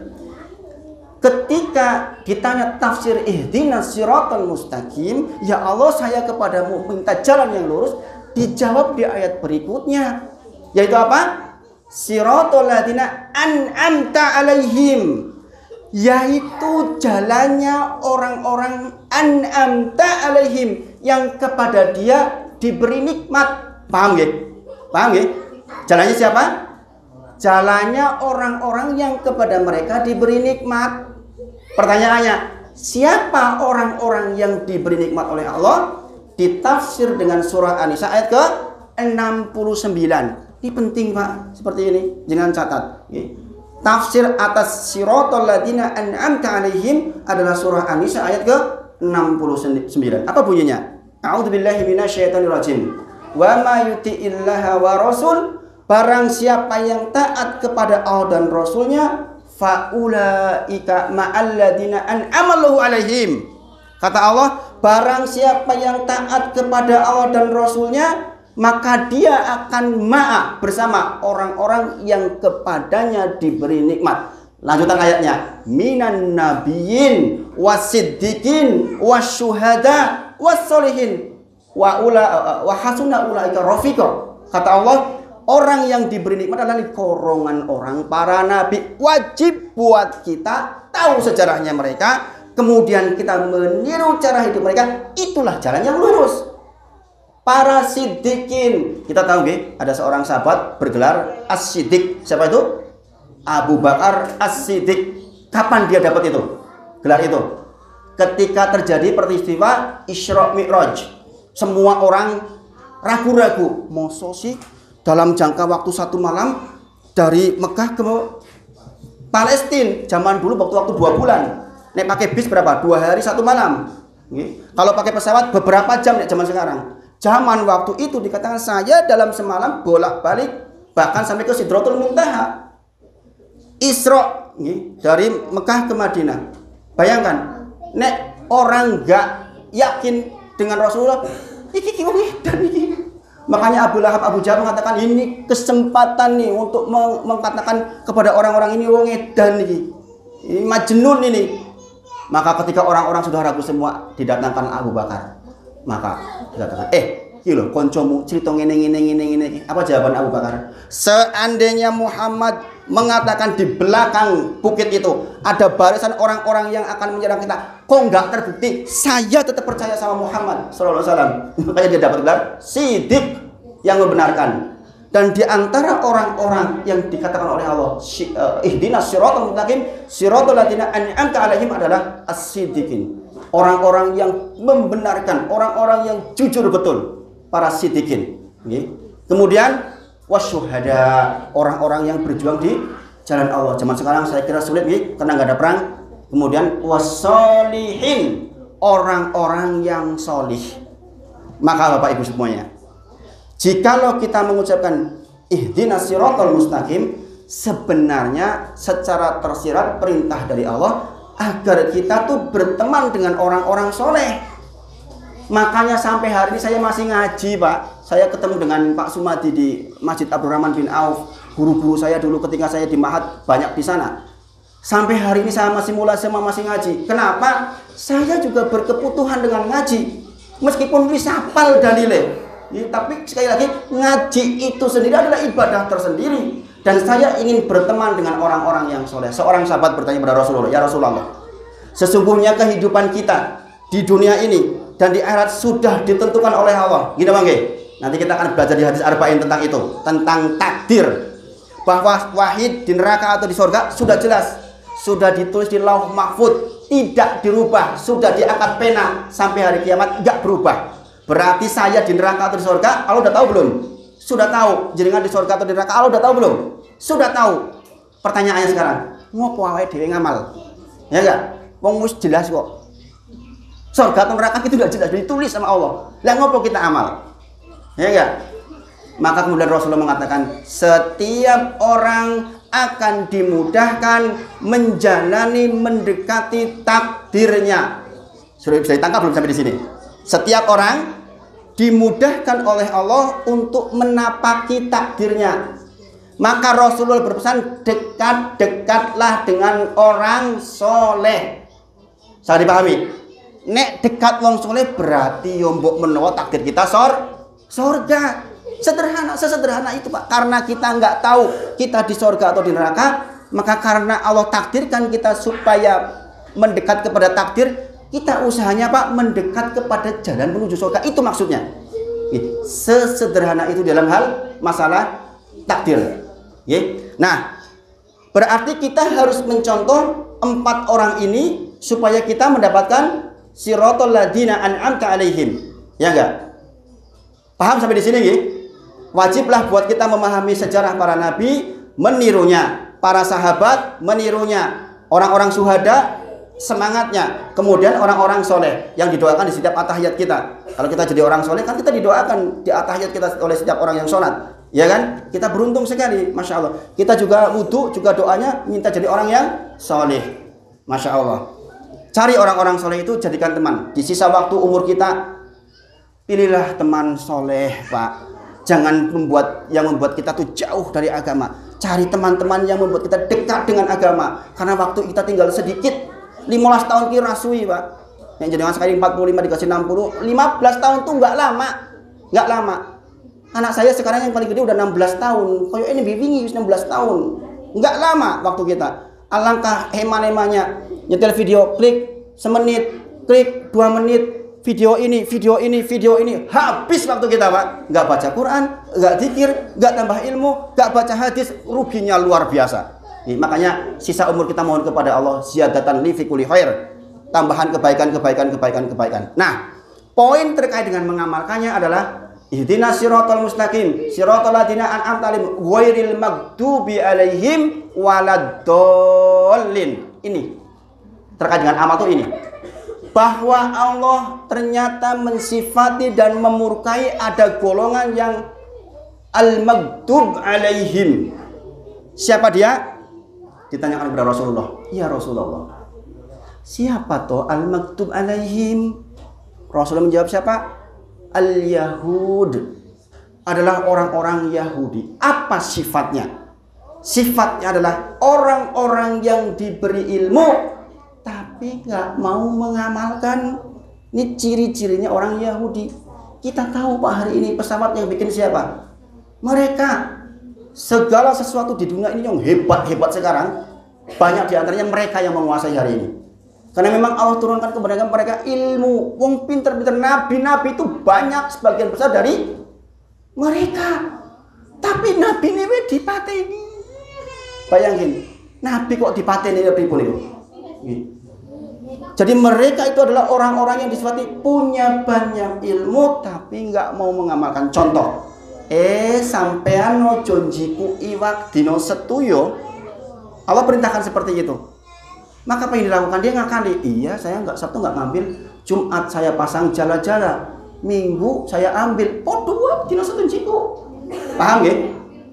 Ketika ditanya tafsir ihdinas siratal mustaqim, ya Allah saya kepadamu minta jalan yang lurus, dijawab di ayat berikutnya, yaitu apa? Siratal ladzina an'amta alaihim, yaitu jalannya orang-orang an'amta alaihim yang kepada dia diberi nikmat. Paham ya? Paham ya? Jalannya siapa? Jalannya orang-orang yang kepada mereka diberi nikmat. Pertanyaannya, siapa orang-orang yang diberi nikmat oleh Allah? Ditafsir dengan surah An-Nisa ayat ke-69. Ini penting Pak, seperti ini, jangan catat. Tafsir atas siratal ladzina an'amta alaihim adalah surah An-Nisa ayat ke-69. Apa bunyinya? A'udzubillahi minasyaitonirrajim. Wa ma yuti'illaha wa rasul, barang siapa yang taat kepada Allah dan Rasulnya, faulaika ma'alladzina an'amallahu alaihim. Kata Allah, barang siapa yang taat kepada Allah dan Rasulnya, maka dia akan bersama orang-orang yang kepadanya diberi nikmat. Lanjutan ayatnya, minan nabiyyin wasiddiqin wasyuhada wassolihin wa hasuna ulaika rafiqa. Kata Allah, orang yang diberi nikmat adalah korongan orang para nabi. Wajib buat kita tahu sejarahnya mereka, kemudian kita meniru cara hidup mereka. Itulah jalan yang lurus. Para siddiqin, kita tahu ada seorang sahabat bergelar As-Siddiq. Siapa itu? Abu Bakar As-Siddiq. Kapan dia dapat itu? Gelar itu? Ketika terjadi peristiwa Isra Mi'raj. Semua orang ragu-ragu, masa sih dalam jangka waktu 1 malam dari Mekah ke Palestina, zaman dulu waktu 2 bulan. Nek pakai bis berapa? 2 hari 1 malam. Kalau pakai pesawat beberapa jam nek zaman sekarang. Zaman waktu itu dikatakan saya dalam semalam bolak-balik bahkan sampai ke Sidratul Muntaha. Isra dari Mekah ke Madinah. Bayangkan, nek orang nggak yakin dengan Rasulullah, iki dan iki. Makanya Abu Lahab, Abu Jahal mengatakan ini kesempatan nih untuk mengatakan kepada orang-orang ini wong edan ini majnun ini. Maka ketika orang-orang sudah ragu semua, didatangkan Abu Bakar. Maka dikatakan, iki lho koncomu cerita ngene. Apa jawaban Abu Bakar? Seandainya Muhammad mengatakan di belakang bukit itu ada barisan orang-orang yang akan menyerang kita, kok nggak terbukti? Saya tetap percaya sama Muhammad sallallahu alaihi wasallam. Makanya dia dapat gelar Siddiq yang membenarkan. Dan di antara orang-orang yang dikatakan oleh Allah, ihdinas siratal mustaqim, siratal ladzina an'amta alaihim adalah as-siddiqin. Orang-orang yang membenarkan, orang-orang yang jujur betul, para siddiqin. Kemudian wasyuhada, orang-orang yang berjuang di jalan Allah. Zaman sekarang saya kira sulit karena nggak ada perang. Kemudian wassolihin, orang-orang yang solih. Maka Bapak Ibu semuanya, jikalau kita mengucapkan ihdinas siratal mustaqim, sebenarnya secara tersirat perintah dari Allah agar kita tuh berteman dengan orang-orang soleh. Makanya sampai hari ini saya masih ngaji Pak. Saya ketemu dengan Pak Sumadi di Masjid Abdurrahman bin Auf. Guru-guru saya dulu ketika saya di Mahat banyak di sana. Sampai hari ini saya masih masih ngaji. Kenapa? Saya juga berkebutuhan dengan ngaji. Meskipun bisa hafal dalile, tapi sekali lagi ngaji itu sendiri adalah ibadah tersendiri. Dan saya ingin berteman dengan orang-orang yang soleh. Seorang sahabat bertanya kepada Rasulullah, ya Rasulullah, sesungguhnya kehidupan kita di dunia ini dan di akhirat sudah ditentukan oleh Allah. Gini Bang, nanti kita akan belajar di hadis arba'in tentang itu, tentang takdir. Bahwa wahid di neraka atau di surga sudah jelas, sudah ditulis di Lauh Mahfud, tidak dirubah, sudah diangkat pena sampai hari kiamat, enggak berubah. Berarti saya di neraka atau di surga, Allah udah tahu belum? Sudah tahu. Jenengan di surga atau di neraka, Allah udah tahu belum? Sudah tahu. Pertanyaannya sekarang, ngopo awake dhewe ngamal. Ya enggak? Wong wis jelas kok. Surga atau neraka itu sudah jelas ditulis sama Allah. Lah ngopo kita amal? Ya enggak? Maka kemudian Rasulullah mengatakan, setiap orang akan dimudahkan menjalani mendekati takdirnya. Sudah bisa ditangkap belum sampai di sini? Setiap orang dimudahkan oleh Allah untuk menapaki takdirnya. Maka Rasulullah berpesan, dekat-dekatlah dengan orang soleh. Saya dipahami? Nek dekat wong soleh berarti yo mbok menawa takdir kita surga. Sederhana, sesederhana itu Pak. Karena kita nggak tahu kita di surga atau di neraka, maka karena Allah takdirkan kita supaya mendekat kepada takdir, kita usahanya Pak mendekat kepada jalan menuju surga. Itu maksudnya. Sesederhana itu dalam hal masalah takdir. Nah, berarti kita harus mencontoh 4 orang ini supaya kita mendapatkan siratal ladzina an'amta alaihim. Ya enggak? Paham sampai di sini nggih? Wajiblah buat kita memahami sejarah para nabi, menirunya, para sahabat menirunya, orang-orang syuhada semangatnya, kemudian orang-orang soleh yang didoakan di setiap atahiyat kita. Kalau kita jadi orang soleh kan kita didoakan di atahiyat kita oleh setiap orang yang sholat, ya kan? Kita beruntung sekali, masya Allah. Kita juga wudu, juga doanya minta jadi orang yang soleh, masya Allah. Cari orang-orang soleh itu, jadikan teman. Di sisa waktu umur kita, pilihlah teman soleh, Pak. Jangan membuat kita tuh jauh dari agama. Cari teman-teman yang membuat kita dekat dengan agama. Karena waktu kita tinggal sedikit. 15 tahun ki rasui, Pak. Yang jenengan sekali 45 dikasih 60, 15 tahun tuh nggak lama. Nggak lama. Anak saya sekarang yang paling gede udah 16 tahun. Kayak ini bibingi 16 tahun. Nggak lama waktu kita. Alangkah hemat-hematnya. Nyetel video, klik semenit, klik 2 menit. Video ini, habis waktu kita Pak. Nggak baca Quran, nggak zikir, nggak tambah ilmu, nggak baca hadis, ruginya luar biasa. Makanya sisa umur kita mohon kepada Allah, ziyadatan li fi kulli khair, tambahan kebaikan. Nah, poin terkait dengan mengamalkannya adalah ihdinas siratal mustaqim, siratal ladzina an'amta alaihim ghairil maghdubi alaihim waladdallin. Ini terkait dengan amal tuh ini. Bahwa Allah ternyata mensifati dan memurkai ada golongan yang al-maghdub alaihim. Siapa dia? Ditanyakan kepada Rasulullah. Ya Rasulullah, siapa toh al-maghdub alaihim? Rasulullah menjawab siapa? Al-Yahud. Adalah orang-orang Yahudi. Apa sifatnya? Sifatnya adalah orang-orang yang diberi ilmu tapi nggak mau mengamalkan. Ini ciri-cirinya orang Yahudi. Kita tahu Pak, hari ini pesawat yang bikin siapa? Mereka. Segala sesuatu di dunia ini yang hebat-hebat sekarang, banyak diantaranya mereka yang menguasai hari ini. Karena memang Allah turunkan kepada mereka ilmu. Wong pinter-pinter, nabi-nabi itu banyak, sebagian besar dari mereka. Tapi nabi ini dipateni. Bayangin, nabi kok dipateni pripun itu? Jadi mereka itu adalah orang-orang yang disifati punya banyak ilmu tapi nggak mau mengamalkan. Contoh, sampean ojo njiku iwak dino setuyo. Allah perintahkan seperti itu. Maka apa yang dilakukan? Dia ngakali. Iya, saya Sabtu nggak ngambil. Jumat saya pasang jala-jala. Minggu saya ambil. Podo dino setu njiku. Paham ya?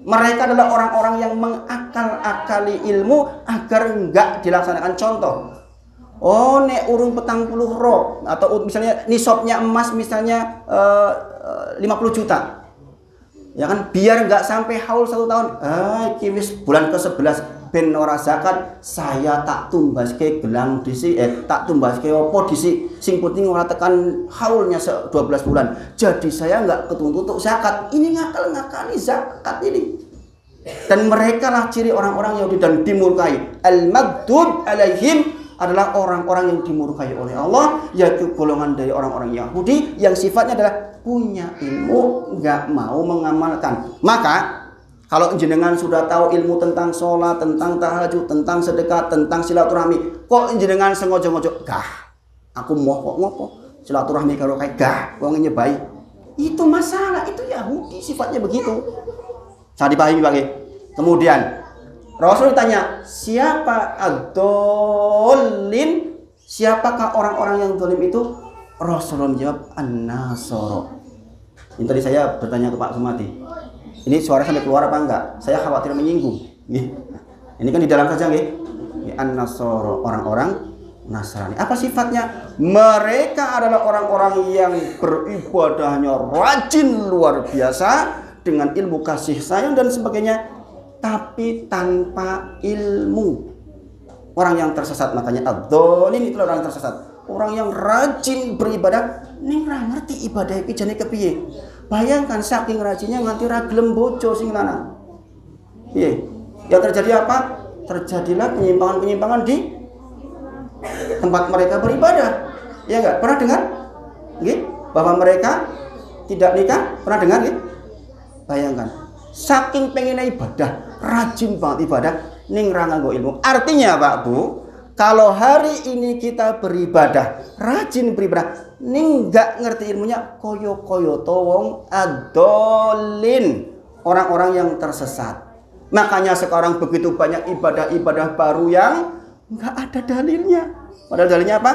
Mereka adalah orang-orang yang mengakal-akali ilmu agar nggak dilaksanakan. Contoh, nek urung 40 roh, atau misalnya nisabnya emas misalnya 50 juta, ya kan, biar nggak sampai haul 1 tahun. Wis bulan ke-11 ben ora zakat, saya tak tumbaske gelang disi, tak tumbaske opo disi, sing penting ora tekan haulnya 12 bulan. Jadi saya nggak ketuntut untuk zakat. Ini ngakali zakat ini. Dan mereka lah ciri orang-orang Yahudi dan dimurkai. Al-maghdub alaihim adalah orang-orang yang dimurkai oleh Allah, yaitu golongan dari orang-orang Yahudi yang sifatnya adalah punya ilmu, nggak mau mengamalkan. Maka kalau jenengan sudah tahu ilmu tentang sholat, tentang tahajud, tentang sedekah, tentang silaturahmi, kok jenengan sengojo-ngojo, aku mau kok ngopo silaturahmi kalau kayak kok nyebai, itu masalah, itu Yahudi sifatnya begitu. Saya dipahami bagi. Kemudian Rasul ditanya, siapa ad-dallin? Siapakah orang-orang yang zalim itu? Rasulullah menjawab, an-nasara. Ini tadi saya bertanya ke Pak Sumati. Ini suara sampai keluar apa enggak? Saya khawatir menyinggung. Ini kan di dalam saja nggih. An-nasara, orang-orang Nasrani. Apa sifatnya? Mereka adalah orang-orang yang beribadahnya rajin luar biasa dengan ilmu kasih sayang dan sebagainya, tapi tanpa ilmu. Orang yang tersesat, makanya ad-dhalin itu orang yang tersesat. Orang yang rajin beribadah, ning ra ngerti ibadah iki jane kepiye. Bayangkan saking rajinnya nganti ra gelem bojo sing lanang. Piye? Yang terjadi apa? Terjadilah penyimpangan-penyimpangan di tempat mereka beribadah. Ya enggak? Pernah dengar? Nggih, bahwa mereka tidak nikah? Pernah dengar nggih? Bayangkan, saking pengennya ibadah, rajin banget ibadah, ning ra nganggo ilmu. Artinya Pak Bu, kalau hari ini kita beribadah, rajin beribadah, ning enggak ngerti ilmunya, koyo-koyo towong adolin, orang-orang yang tersesat. Makanya sekarang begitu banyak ibadah-ibadah baru yang enggak ada dalilnya. Padahal dalilnya apa?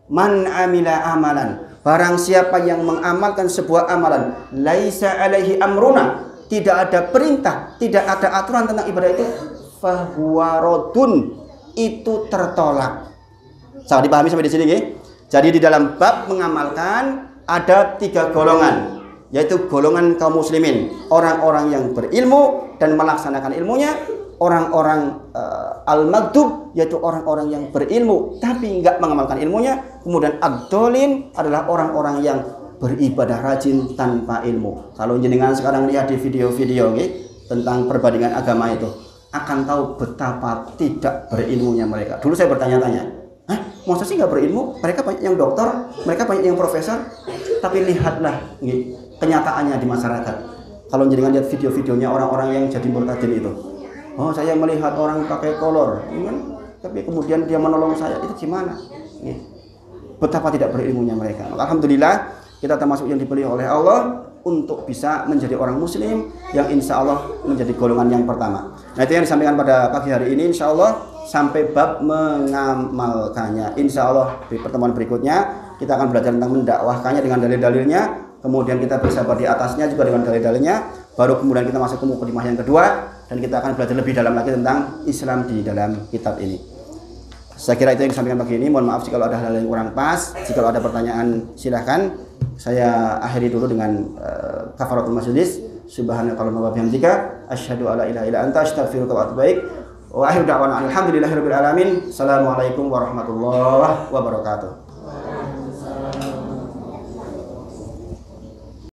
Man amila amalan. Barang siapa yang mengamalkan sebuah amalan, laisa alaihi amruna, tidak ada perintah, tidak ada aturan tentang ibadah itu, fahuwa raddun, itu tertolak. Sangat dipahami sampai di sini nggih? Jadi di dalam bab mengamalkan ada 3 golongan, yaitu golongan kaum muslimin, orang-orang yang berilmu dan melaksanakan ilmunya, orang-orang al-maghdub, yaitu orang-orang yang berilmu tapi enggak mengamalkan ilmunya, kemudian ad-dhalin adalah orang-orang yang beribadah rajin tanpa ilmu. Kalau jenengan sekarang lihat di video-video tentang perbandingan agama itu, akan tahu betapa tidak berilmunya mereka. Dulu saya bertanya-tanya, masa sih nggak berilmu? Mereka banyak yang dokter, mereka banyak yang profesor, tapi lihatlah kenyataannya di masyarakat. Kalau jenengan lihat video-videonya orang-orang yang jadi murtadin itu, oh saya melihat orang pakai kolor, tapi kemudian dia menolong saya, itu gimana? Betapa tidak berilmunya mereka. Alhamdulillah kita termasuk yang dipilih oleh Allah untuk bisa menjadi orang muslim yang insya Allah menjadi golongan yang pertama. Nah itu yang disampaikan pada pagi hari ini, insya Allah sampai bab mengamalkannya. Insya Allah di pertemuan berikutnya kita akan belajar tentang mendakwahkannya dengan dalil-dalilnya. Kemudian kita bersabar di atasnya juga dengan dalil-dalilnya. Baru kemudian kita masuk ke mukadimah yang kedua dan kita akan belajar lebih dalam lagi tentang Islam di dalam kitab ini. Saya kira itu yang disampaikan pagi ini. Mohon maaf jika ada hal yang kurang pas. Jika ada pertanyaan silahkan. Saya akhiri dulu dengan kafaratul majlis. Subhanakallahumma wa bihamdika asyhadu alla ilaha illa anta astaghfiruka wa atubu ilaik. Wa akhiru da'wana alhamdulillahirabbil alamin. Assalamualaikum warahmatullahi wabarakatuh.